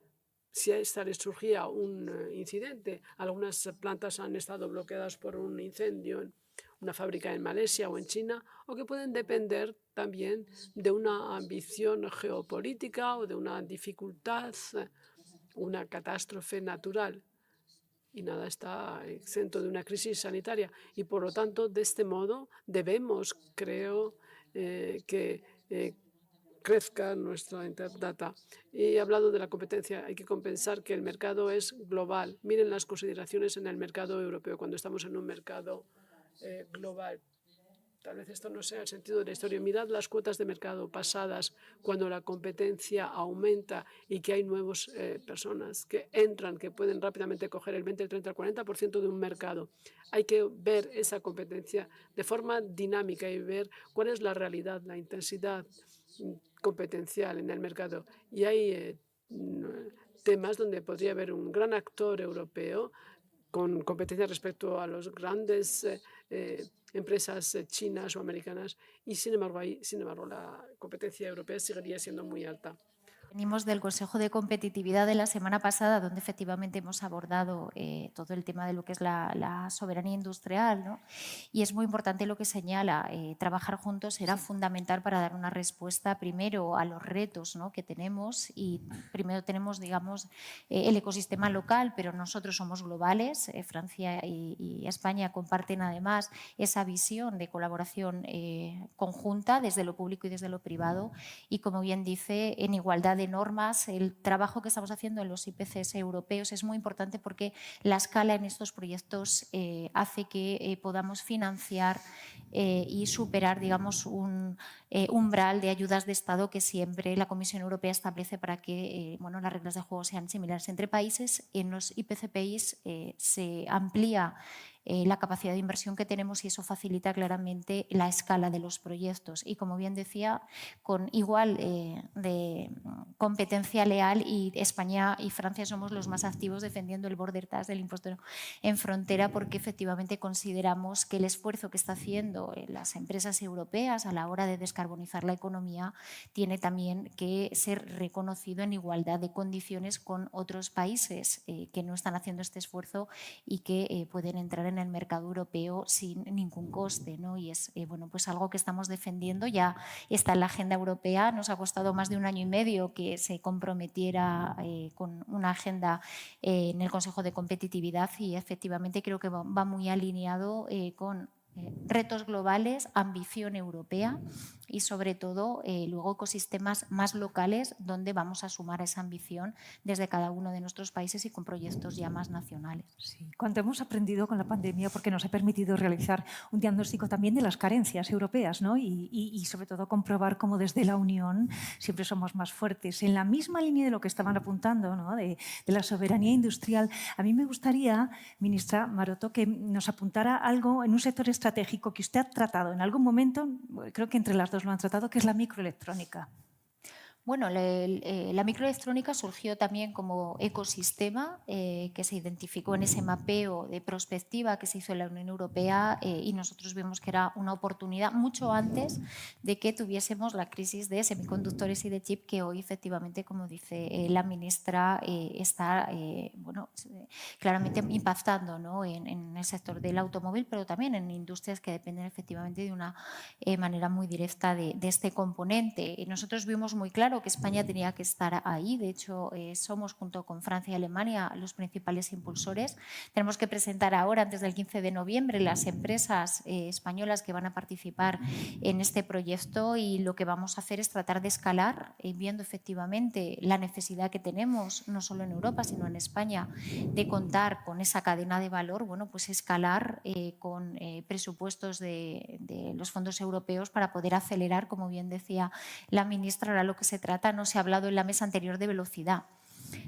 si a esta les surgía un incidente, algunas plantas han estado bloqueadas por un incendio en una fábrica en Malasia o en China, o que pueden depender también de una ambición geopolítica o de una dificultad, una catástrofe natural. Y nada está exento de una crisis sanitaria. Y por lo tanto, de este modo, debemos, creo, que crezca nuestra interdata. He hablado de la competencia. Hay que compensar que el mercado es global. Miren las consideraciones en el mercado europeo cuando estamos en un mercado global. Tal vez esto no sea el sentido de la historia. Mirad las cuotas de mercado pasadas cuando la competencia aumenta y que hay nuevas personas que entran, que pueden rápidamente coger el 20, el 30, el 40% de un mercado. Hay que ver esa competencia de forma dinámica y ver cuál es la realidad, la intensidad competencial en el mercado. Y hay temas donde podría haber un gran actor europeo con competencia respecto a las grandes empresas chinas o americanas, y sin embargo la competencia europea seguiría siendo muy alta. Venimos del Consejo de Competitividad de la semana pasada, donde efectivamente hemos abordado todo el tema de lo que es la soberanía industrial, ¿no? Y es muy importante lo que señala. Trabajar juntos será fundamental para dar una respuesta primero a los retos, ¿no?, que tenemos. Y primero tenemos, digamos, el ecosistema local, pero nosotros somos globales. Francia y España comparten además esa visión de colaboración conjunta desde lo público y desde lo privado. Y como bien dice, en igualdad de normas, el trabajo que estamos haciendo en los IPCs europeos es muy importante porque la escala en estos proyectos hace que podamos financiar y superar, digamos, un umbral de ayudas de Estado que siempre la Comisión Europea establece para que bueno, las reglas de juego sean similares entre países. En los IPCPIs se amplía la capacidad de inversión que tenemos y eso facilita claramente la escala de los proyectos. Y como bien decía, con igual de competencia leal, y España y Francia somos los más activos defendiendo el border tax del impuesto en frontera, porque efectivamente consideramos que el esfuerzo que está haciendo las empresas europeas a la hora de descarbonizar la economía tiene también que ser reconocido en igualdad de condiciones con otros países que no están haciendo este esfuerzo y que pueden entrar en el mercado europeo sin ningún coste, ¿no? Y es bueno, pues algo que estamos defendiendo, ya está en la agenda europea. Nos ha costado más de 1 año y medio que se comprometiera con una agenda en el Consejo de Competitividad y efectivamente creo que va muy alineado con retos globales, ambición europea y sobre todo luego ecosistemas más locales donde vamos a sumar esa ambición desde cada uno de nuestros países y con proyectos ya más nacionales. Sí. Cuanto hemos aprendido con la pandemia, porque nos ha permitido realizar un diagnóstico también de las carencias europeas, ¿no? y sobre todo comprobar cómo desde la Unión siempre somos más fuertes. En la misma línea de lo que estaban apuntando, ¿no?, de la soberanía industrial, a mí me gustaría, ministra Maroto, que nos apuntara algo en un sector estratégico que usted ha tratado en algún momento, creo que entre las dos lo han tratado, que es la microelectrónica. Bueno, la microelectrónica surgió también como ecosistema que se identificó en ese mapeo de prospectiva que se hizo en la Unión Europea y nosotros vimos que era una oportunidad mucho antes de que tuviésemos la crisis de semiconductores y de chip que hoy efectivamente, como dice la ministra, está bueno, claramente impactando, ¿no?, en el sector del automóvil, pero también en industrias que dependen efectivamente de una manera muy directa de este componente. Y nosotros vimos muy claro que España tenía que estar ahí. De hecho, somos junto con Francia y Alemania los principales impulsores. Tenemos que presentar ahora, antes del 15 de noviembre, las empresas españolas que van a participar en este proyecto y lo que vamos a hacer es tratar de escalar, viendo efectivamente la necesidad que tenemos, no solo en Europa, sino en España, de contar con esa cadena de valor, bueno, pues escalar con presupuestos de los fondos europeos para poder acelerar, como bien decía la ministra. Ahora lo que se trata, no se ha hablado en la mesa anterior de velocidad.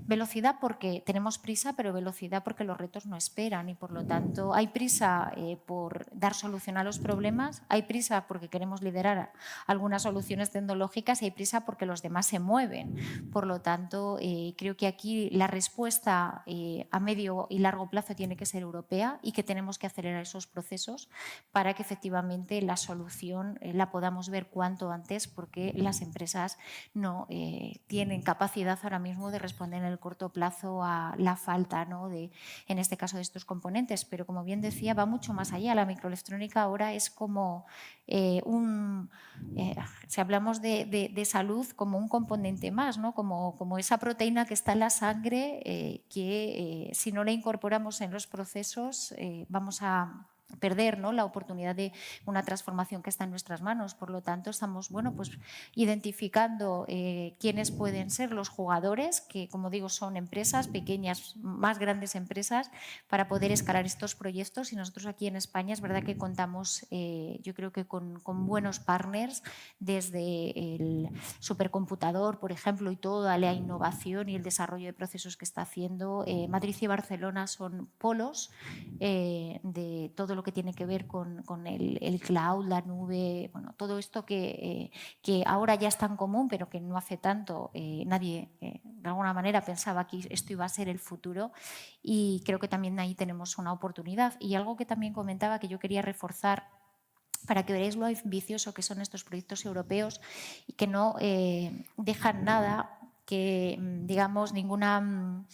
Velocidad porque tenemos prisa, pero velocidad porque los retos no esperan y por lo tanto hay prisa por dar solución a los problemas, hay prisa porque queremos liderar algunas soluciones tecnológicas y hay prisa porque los demás se mueven. Por lo tanto, creo que aquí la respuesta a medio y largo plazo tiene que ser europea y que tenemos que acelerar esos procesos para que efectivamente la solución la podamos ver cuanto antes, porque las empresas no tienen capacidad ahora mismo de responder en el corto plazo a la falta, ¿no?, en este caso de estos componentes. Pero como bien decía, va mucho más allá. La microelectrónica ahora es como si hablamos de salud, como un componente más, ¿no?, como esa proteína que está en la sangre que si no la incorporamos en los procesos vamos a perder, ¿no?, la oportunidad de una transformación que está en nuestras manos. Por lo tanto, estamos bueno, pues, identificando quiénes pueden ser los jugadores, que como digo son empresas pequeñas, más grandes empresas, para poder escalar estos proyectos. Y nosotros aquí en España es verdad que contamos, yo creo que con buenos partners, desde el supercomputador, por ejemplo, y toda la innovación y el desarrollo de procesos que está haciendo. Madrid y Barcelona son polos de todo lo que tiene que ver con el cloud, la nube, bueno, todo esto que ahora ya es tan común, pero que no hace tanto nadie de alguna manera pensaba que esto iba a ser el futuro y creo que también ahí tenemos una oportunidad. Y algo que también comentaba que yo quería reforzar para que veáis lo ambicioso que son estos proyectos europeos y que no dejan nada, que digamos ninguna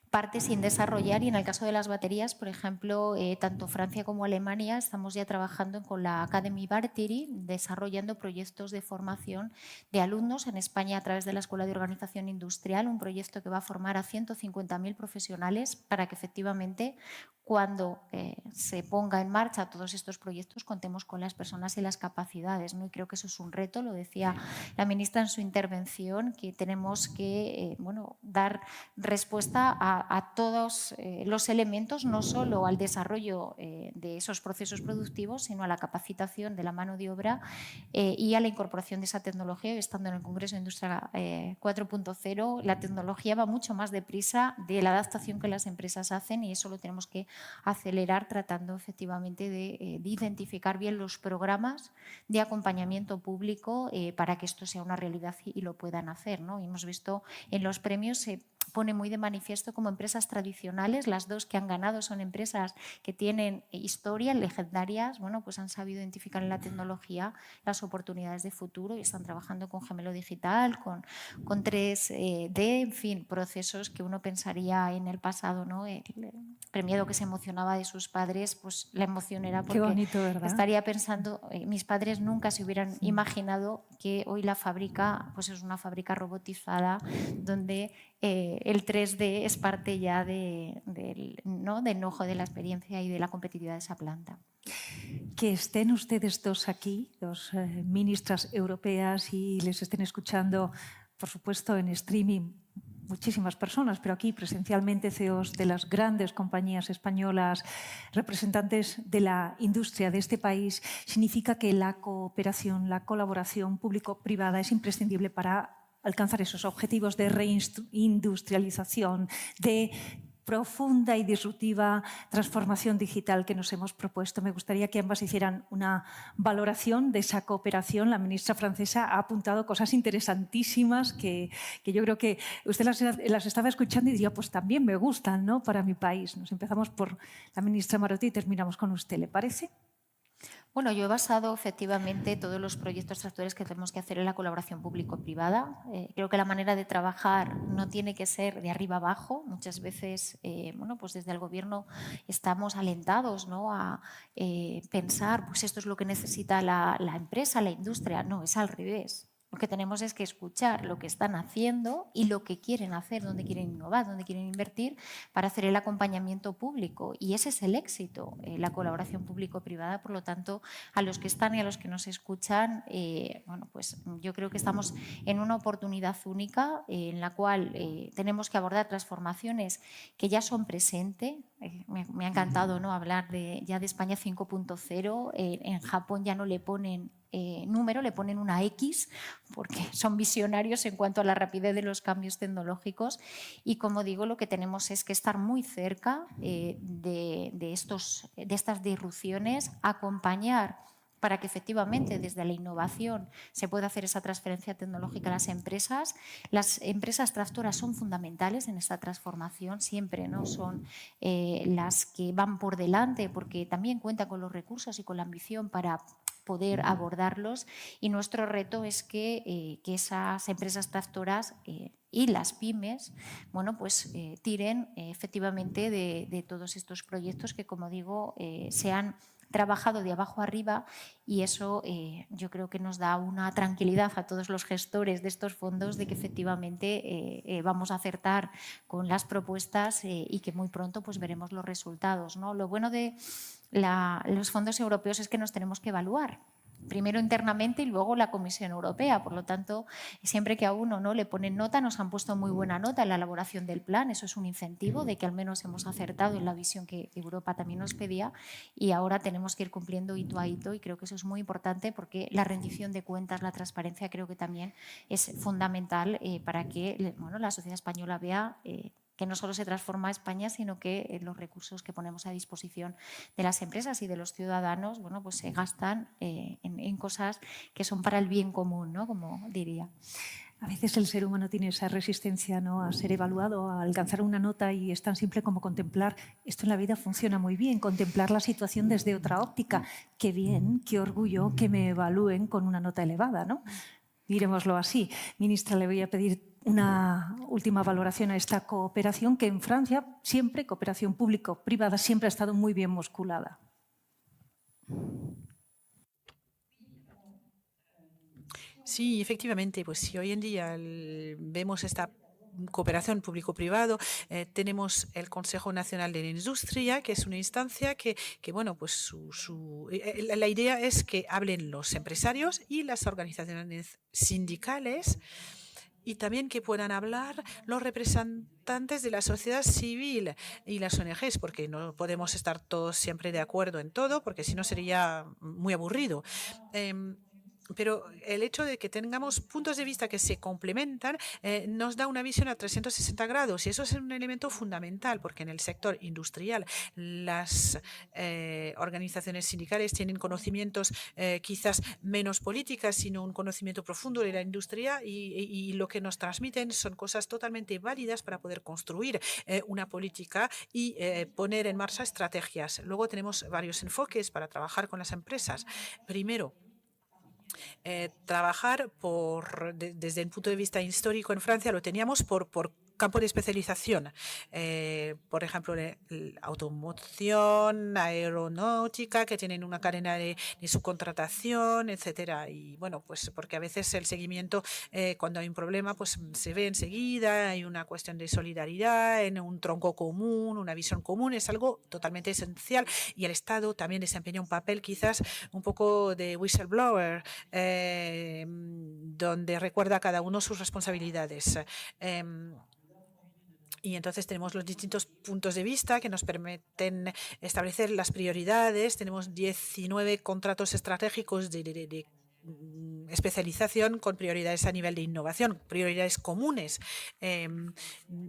parte sin desarrollar, y en el caso de las baterías, por ejemplo, tanto Francia como Alemania estamos ya trabajando con la Academy Battery, desarrollando proyectos de formación de alumnos en España a través de la Escuela de Organización Industrial, un proyecto que va a formar a 150.000 profesionales para que efectivamente cuando se ponga en marcha todos estos proyectos contemos con las personas y las capacidades, ¿no? Y creo que eso es un reto, lo decía la ministra en su intervención, que tenemos que dar respuesta a todos los elementos, no solo al desarrollo de esos procesos productivos, sino a la capacitación de la mano de obra y a la incorporación de esa tecnología. Estando en el Congreso de Industria 4.0, la tecnología va mucho más deprisa de la adaptación que las empresas hacen, y eso lo tenemos que acelerar tratando efectivamente de identificar bien los programas de acompañamiento público para que esto sea una realidad y lo puedan hacer, ¿no? Y hemos visto en los premios, se pone muy de manifiesto como empresas tradicionales, las dos que han ganado son empresas que tienen historia, legendarias, pues han sabido identificar en la tecnología las oportunidades de futuro y están trabajando con Gemelo Digital, con 3D, en fin, procesos que uno pensaría en el pasado, ¿no? El premiado que se emocionaba de sus padres, pues la emoción era porque Qué bonito, ¿verdad? estaría pensando, mis padres nunca se hubieran imaginado que hoy la fábrica pues es una fábrica robotizada donde el 3D es parte ya del enojo de la experiencia y de la competitividad de esa planta. Que estén ustedes dos aquí, dos ministras europeas, y les estén escuchando, por supuesto, en streaming muchísimas personas, pero aquí presencialmente CEOs de las grandes compañías españolas, representantes de la industria de este país, significa que la cooperación, la colaboración público-privada es imprescindible para alcanzar esos objetivos de reindustrialización, de profunda y disruptiva transformación digital que nos hemos propuesto. Me gustaría que ambas hicieran una valoración de esa cooperación. La ministra francesa ha apuntado cosas interesantísimas que yo creo que usted las estaba escuchando y diría, pues también me gustan, ¿no?, para mi país. Nos empezamos por la ministra Maroto y terminamos con usted, ¿le parece? Bueno, yo he basado efectivamente todos los proyectos tractores que tenemos que hacer en la colaboración público-privada. Creo que la manera de trabajar no tiene que ser de arriba abajo. Muchas veces, pues desde el Gobierno estamos alentados, ¿no?, a pensar, pues esto es lo que necesita la empresa, la industria. No, es al revés. Lo que tenemos es que escuchar lo que están haciendo y lo que quieren hacer, dónde quieren innovar, dónde quieren invertir para hacer el acompañamiento público. Y ese es el éxito, la colaboración público-privada. Por lo tanto, a los que están y a los que nos escuchan, pues yo creo que estamos en una oportunidad única en la cual tenemos que abordar transformaciones que ya son presentes. Me ha encantado, ¿no?, hablar ya de España 5.0. En Japón ya no le ponen número, le ponen una X, porque son visionarios en cuanto a la rapidez de los cambios tecnológicos. Y como digo, lo que tenemos es que estar muy cerca de estas disrupciones, acompañar para que efectivamente desde la innovación se pueda hacer esa transferencia tecnológica a las empresas. Las empresas tractoras son fundamentales en esta transformación, siempre, ¿no?, son las que van por delante porque también cuentan con los recursos y con la ambición para poder abordarlos, y nuestro reto es que esas empresas tractoras y las pymes tiren efectivamente de todos estos proyectos que, como digo, se han trabajado de abajo arriba, y eso yo creo que nos da una tranquilidad a todos los gestores de estos fondos de que efectivamente vamos a acertar con las propuestas y que muy pronto pues veremos los resultados, ¿no? Lo bueno de los fondos europeos es que nos tenemos que evaluar. Primero internamente y luego la Comisión Europea. Por lo tanto, siempre que a uno no le ponen nota, nos han puesto muy buena nota en la elaboración del plan. Eso es un incentivo de que al menos hemos acertado en la visión que Europa también nos pedía, y ahora tenemos que ir cumpliendo hito a hito, y creo que eso es muy importante porque la rendición de cuentas, la transparencia, creo que también es fundamental para que la sociedad española vea que no solo se transforma España, sino que los recursos que ponemos a disposición de las empresas y de los ciudadanos pues se gastan en cosas que son para el bien común, ¿no?, como diría. A veces el ser humano tiene esa resistencia, ¿no?, a ser evaluado, a alcanzar una nota, y es tan simple como contemplar. Esto en la vida funciona muy bien, contemplar la situación desde otra óptica. Qué bien, qué orgullo que me evalúen con una nota elevada, ¿no? Miremoslo así. Ministra, le voy a pedir una última valoración a esta cooperación, que en Francia siempre, cooperación público-privada, siempre ha estado muy bien musculada. Sí, efectivamente, pues si hoy en día vemos esta cooperación público-privado, tenemos el Consejo Nacional de la Industria, que es una instancia que bueno, pues la idea es que hablen los empresarios y las organizaciones sindicales, y también que puedan hablar los representantes de la sociedad civil y las ONGs, porque no podemos estar todos siempre de acuerdo en todo, porque si no sería muy aburrido. Pero el hecho de que tengamos puntos de vista que se complementan nos da una visión a 360 grados, y eso es un elemento fundamental, porque en el sector industrial las organizaciones sindicales tienen conocimientos quizás menos políticas, sino un conocimiento profundo de la industria, y lo que nos transmiten son cosas totalmente válidas para poder construir una política y poner en marcha estrategias. Luego tenemos varios enfoques para trabajar con las empresas. Primero, trabajar desde el punto de vista histórico en Francia lo teníamos por campo de especialización. Por ejemplo, automoción, aeronáutica, que tienen una cadena de subcontratación, etcétera. Y bueno, pues porque a veces el seguimiento, cuando hay un problema, pues se ve enseguida. Hay una cuestión de solidaridad, en un tronco común, una visión común, es algo totalmente esencial, y el Estado también desempeña un papel quizás un poco de whistleblower, donde recuerda a cada uno sus responsabilidades. Y entonces tenemos los distintos puntos de vista que nos permiten establecer las prioridades. Tenemos 19 contratos estratégicos de especialización con prioridades a nivel de innovación, prioridades comunes,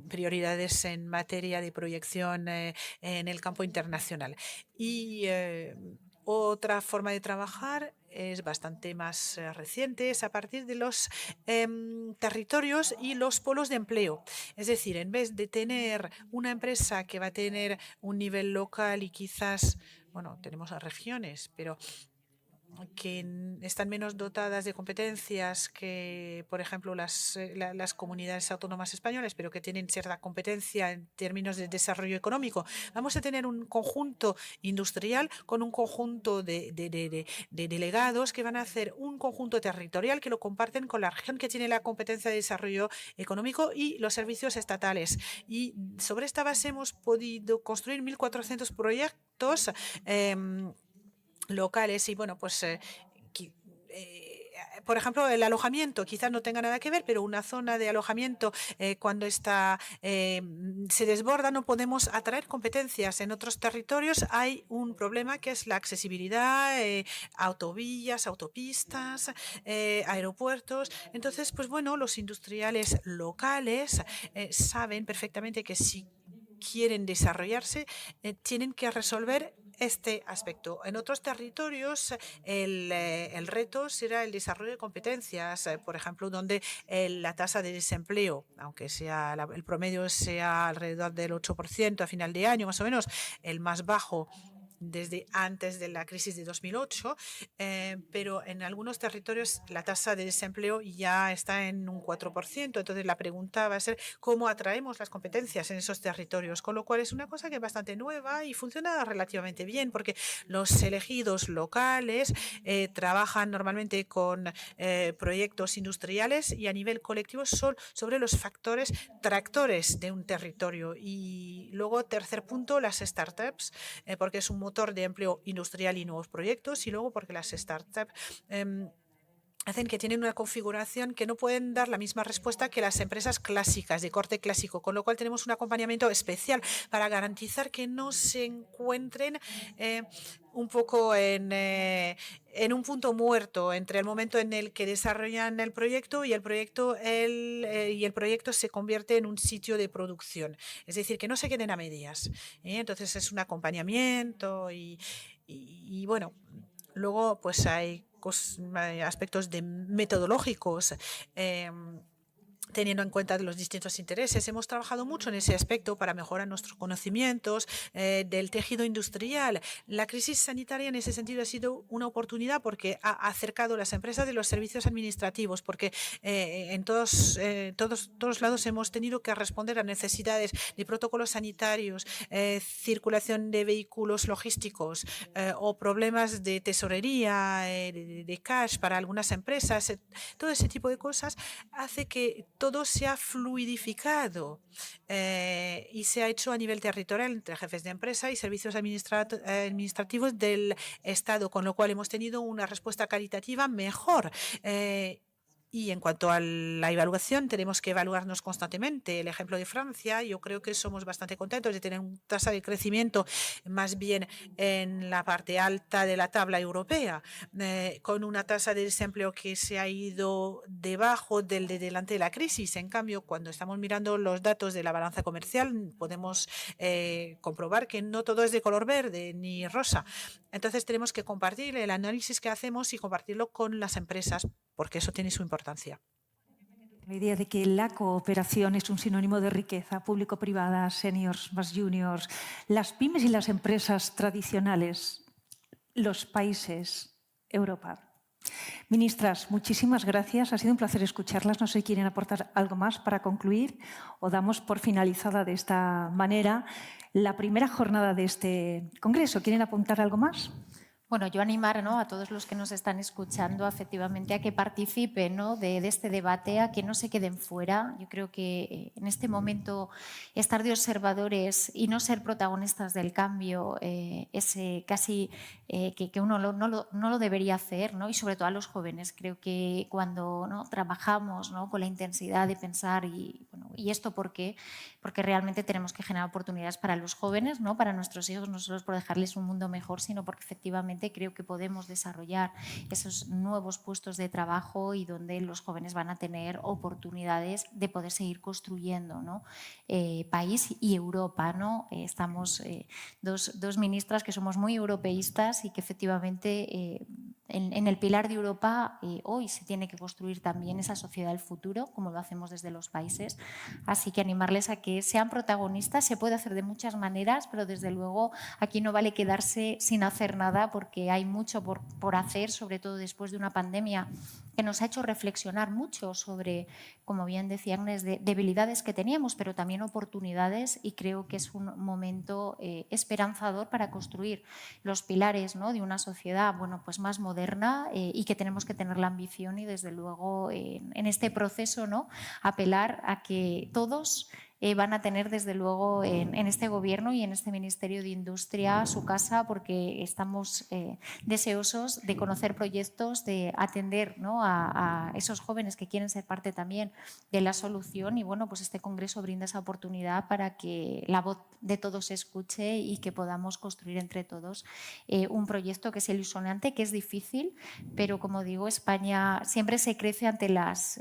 prioridades en materia de proyección en el campo internacional. Y otra forma de trabajar es bastante más reciente, es a partir de los territorios y los polos de empleo. Es decir, en vez de tener una empresa que va a tener un nivel local y quizás, bueno, tenemos las regiones, pero que están menos dotadas de competencias que, por ejemplo, las comunidades autónomas españolas, pero que tienen cierta competencia en términos de desarrollo económico. Vamos a tener un conjunto industrial con un conjunto de delegados que van a hacer un conjunto territorial que lo comparten con la región que tiene la competencia de desarrollo económico y los servicios estatales. Y sobre esta base hemos podido construir 1.400 proyectos locales. Y bueno, pues por ejemplo, el alojamiento quizás no tenga nada que ver, pero una zona de alojamiento cuando se desborda, no podemos atraer competencias. En otros territorios hay un problema que es la accesibilidad, autovías, autopistas, aeropuertos. Entonces, pues bueno, los industriales locales saben perfectamente que si quieren desarrollarse, tienen que resolver este aspecto. En otros territorios el reto será el desarrollo de competencias, por ejemplo, donde la tasa de desempleo, aunque el promedio sea alrededor del 8% a final de año, más o menos, el más bajo desde antes de la crisis de 2008, pero en algunos territorios la tasa de desempleo ya está en un 4%. Entonces la pregunta va a ser cómo atraemos las competencias en esos territorios, con lo cual es una cosa que es bastante nueva y funciona relativamente bien, porque los elegidos locales trabajan normalmente con proyectos industriales y a nivel colectivo son sobre los factores tractores de un territorio. Y luego, tercer punto, las startups, porque es un motor de empleo industrial y nuevos proyectos, y luego porque las startups hacen que tienen una configuración que no pueden dar la misma respuesta que las empresas clásicas, de corte clásico, con lo cual tenemos un acompañamiento especial para garantizar que no se encuentren un poco en un punto muerto entre el momento en el que desarrollan el proyecto y el proyecto se convierte en un sitio de producción. Es decir, que no se queden a medias. Entonces es un acompañamiento y bueno, luego pues hay aspectos metodológicos. teniendo en cuenta los distintos intereses. Hemos trabajado mucho en ese aspecto para mejorar nuestros conocimientos del tejido industrial. La crisis sanitaria en ese sentido ha sido una oportunidad porque ha acercado las empresas de los servicios administrativos, porque en todos lados hemos tenido que responder a necesidades de protocolos sanitarios, circulación de vehículos logísticos o problemas de tesorería, de cash para algunas empresas. Todo ese tipo de cosas hace que todo se ha fluidificado y se ha hecho a nivel territorial entre jefes de empresa y servicios administrativos del Estado, con lo cual hemos tenido una respuesta caritativa mejor. Y en cuanto a la evaluación, tenemos que evaluarnos constantemente. El ejemplo de Francia, yo creo que somos bastante contentos de tener una tasa de crecimiento más bien en la parte alta de la tabla europea, con una tasa de desempleo que se ha ido debajo del de delante de la crisis. En cambio, cuando estamos mirando los datos de la balanza comercial, podemos comprobar que no todo es de color verde ni rosa. Entonces, tenemos que compartir el análisis que hacemos y compartirlo con las empresas, porque eso tiene su importancia. La idea de que la cooperación es un sinónimo de riqueza público-privada, seniors más juniors, las pymes y las empresas tradicionales, los países, Europa. Ministras, muchísimas gracias. Ha sido un placer escucharlas. No sé si quieren aportar algo más para concluir o damos por finalizada de esta manera la primera jornada de este congreso. ¿Quieren apuntar algo más? Bueno, yo animar, ¿no?, a todos los que nos están escuchando efectivamente a que participen, ¿no?, de este debate, a que no se queden fuera. Yo creo que en este momento estar de observadores y no ser protagonistas del cambio es casi que uno no lo debería hacer, ¿no? Y sobre todo a los jóvenes. Creo que cuando, ¿no?, trabajamos, ¿no?, con la intensidad de pensar ¿y esto por qué? Porque realmente tenemos que generar oportunidades para los jóvenes, ¿no?, para nuestros hijos, no solo por dejarles un mundo mejor, sino porque efectivamente creo que podemos desarrollar esos nuevos puestos de trabajo y donde los jóvenes van a tener oportunidades de poder seguir construyendo, ¿no?, país y Europa, ¿no? Estamos dos ministras que somos muy europeístas y que efectivamente en el pilar de Europa hoy se tiene que construir también esa sociedad del futuro, como lo hacemos desde los países. Así que animarles a que sean protagonistas. Se puede hacer de muchas maneras, pero desde luego aquí no vale quedarse sin hacer nada porque hay mucho por hacer, sobre todo después de una pandemia que nos ha hecho reflexionar mucho sobre, como bien decía Agnes, debilidades que teníamos, pero también oportunidades, y creo que es un momento esperanzador para construir los pilares, ¿no?, de una sociedad pues más moderna y que tenemos que tener la ambición y desde luego en este proceso, ¿no?, apelar a que todos van a tener desde luego en este gobierno y en este Ministerio de Industria su casa, porque estamos deseosos de conocer proyectos, de atender, ¿no?, a esos jóvenes que quieren ser parte también de la solución. Y bueno, pues este congreso brinda esa oportunidad para que la voz de todos se escuche y que podamos construir entre todos un proyecto que es ilusionante, que es difícil, pero como digo, España siempre se crece ante las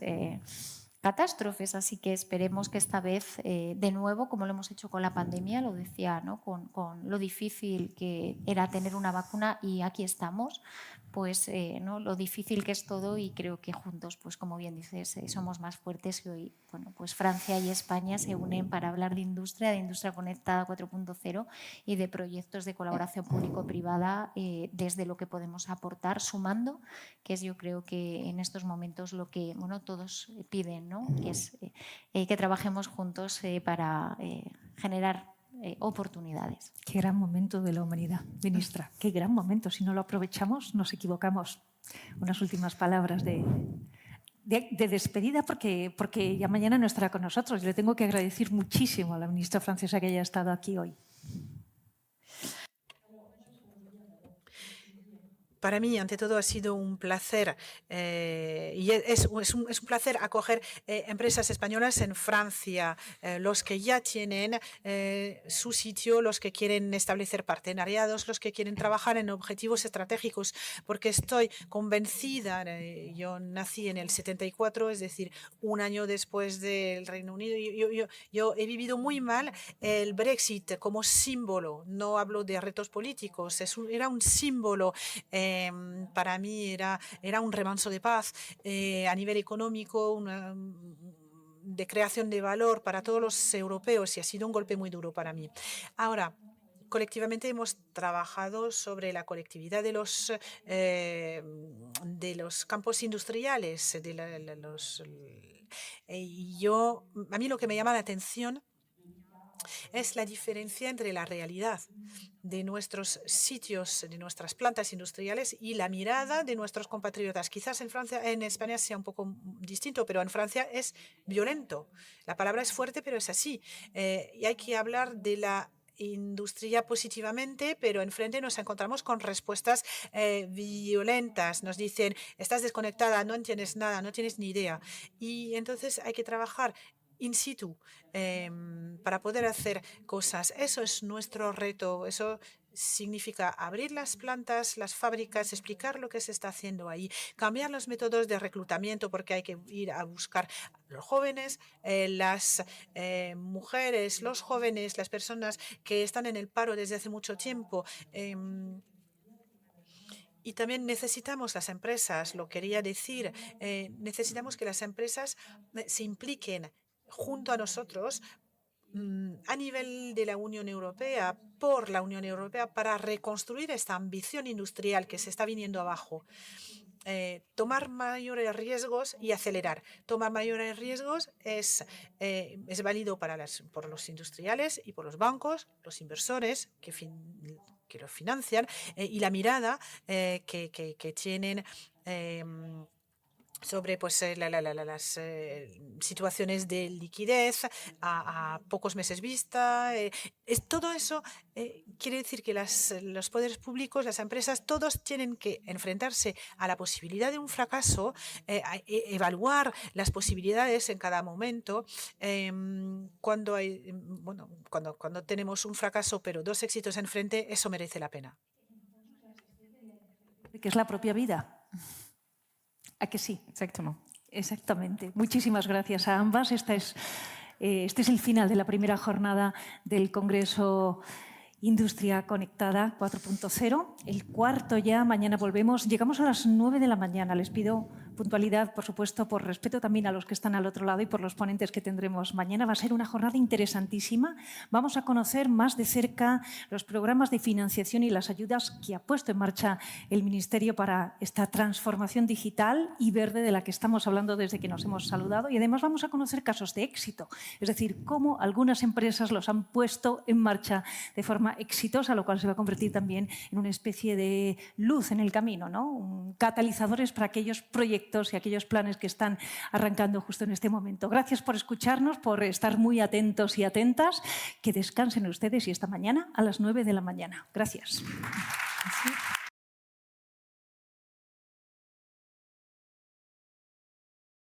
catástrofes, así que esperemos que esta vez, de nuevo, como lo hemos hecho con la pandemia, lo decía, ¿no?, con lo difícil que era tener una vacuna, y aquí estamos, pues ¿no?, lo difícil que es todo, y creo que juntos, pues como bien dices, somos más fuertes, y hoy, bueno, pues Francia y España se unen para hablar de industria conectada 4.0 y de proyectos de colaboración público-privada desde lo que podemos aportar, sumando, que es yo creo que en estos momentos lo que, bueno, todos piden, ¿no?, que es que trabajemos juntos para generar oportunidades. Qué gran momento de la humanidad, ministra. Qué gran momento. Si no lo aprovechamos, nos equivocamos. Unas últimas palabras de despedida, porque ya mañana no estará con nosotros. Yo le tengo que agradecer muchísimo a la ministra francesa que haya estado aquí hoy. Para mí, ante todo, ha sido un placer y es un placer acoger empresas españolas en Francia, los que ya tienen su sitio, los que quieren establecer partenariados, los que quieren trabajar en objetivos estratégicos, porque estoy convencida, yo nací en el 74, es decir, un año después del Reino Unido, yo he vivido muy mal el Brexit como símbolo, no hablo de retos políticos, era un símbolo. Para mí era un remanso de paz a nivel económico, de creación de valor para todos los europeos y ha sido un golpe muy duro para mí. Ahora, colectivamente hemos trabajado sobre la conectividad de los campos industriales. A mí lo que me llama la atención es la diferencia entre la realidad de nuestros sitios, de nuestras plantas industriales y la mirada de nuestros compatriotas. Quizás en España sea un poco distinto, pero en Francia es violento. La palabra es fuerte, pero es así. Y hay que hablar de la industria positivamente, pero enfrente nos encontramos con respuestas violentas. Nos dicen, estás desconectada, no entiendes nada, no tienes ni idea. Y entonces hay que trabajar in situ para poder hacer cosas. Eso es nuestro reto. Eso significa abrir las plantas, las fábricas, explicar lo que se está haciendo ahí, cambiar los métodos de reclutamiento porque hay que ir a buscar a los jóvenes, las mujeres, los jóvenes, las personas que están en el paro desde hace mucho tiempo. Y también necesitamos las empresas, lo quería decir, necesitamos que las empresas se impliquen junto a nosotros a nivel de la Unión Europea, por la Unión Europea, para reconstruir esta ambición industrial que se está viniendo abajo. Tomar mayores riesgos y acelerar. Tomar mayores riesgos es válido por los industriales y por los bancos, los inversores que lo financian y la mirada que tienen sobre las situaciones de liquidez a pocos meses vista. Todo eso quiere decir que los poderes públicos, las empresas, todos tienen que enfrentarse a la posibilidad de un fracaso, evaluar las posibilidades en cada momento. Cuando tenemos un fracaso pero dos éxitos enfrente, eso merece la pena. Que es la propia vida. ¿A que sí? Exactamente. Muchísimas gracias a ambas. Este es el final de la primera jornada del Congreso Industria Conectada 4.0. El cuarto ya, mañana volvemos. Llegamos a las 9 de la mañana. Les pido puntualidad, por supuesto, por respeto también a los que están al otro lado y por los ponentes que tendremos mañana. Va a ser una jornada interesantísima. Vamos a conocer más de cerca los programas de financiación y las ayudas que ha puesto en marcha el Ministerio para esta transformación digital y verde de la que estamos hablando desde que nos hemos saludado. Y además vamos a conocer casos de éxito, es decir, cómo algunas empresas los han puesto en marcha de forma exitosa, lo cual se va a convertir también en una especie de luz en el camino, ¿no? Catalizadores para aquellos proyectos y aquellos planes que están arrancando justo en este momento. Gracias por escucharnos, por estar muy atentos y atentas. Que descansen ustedes y esta mañana a las 9 de la mañana. Gracias.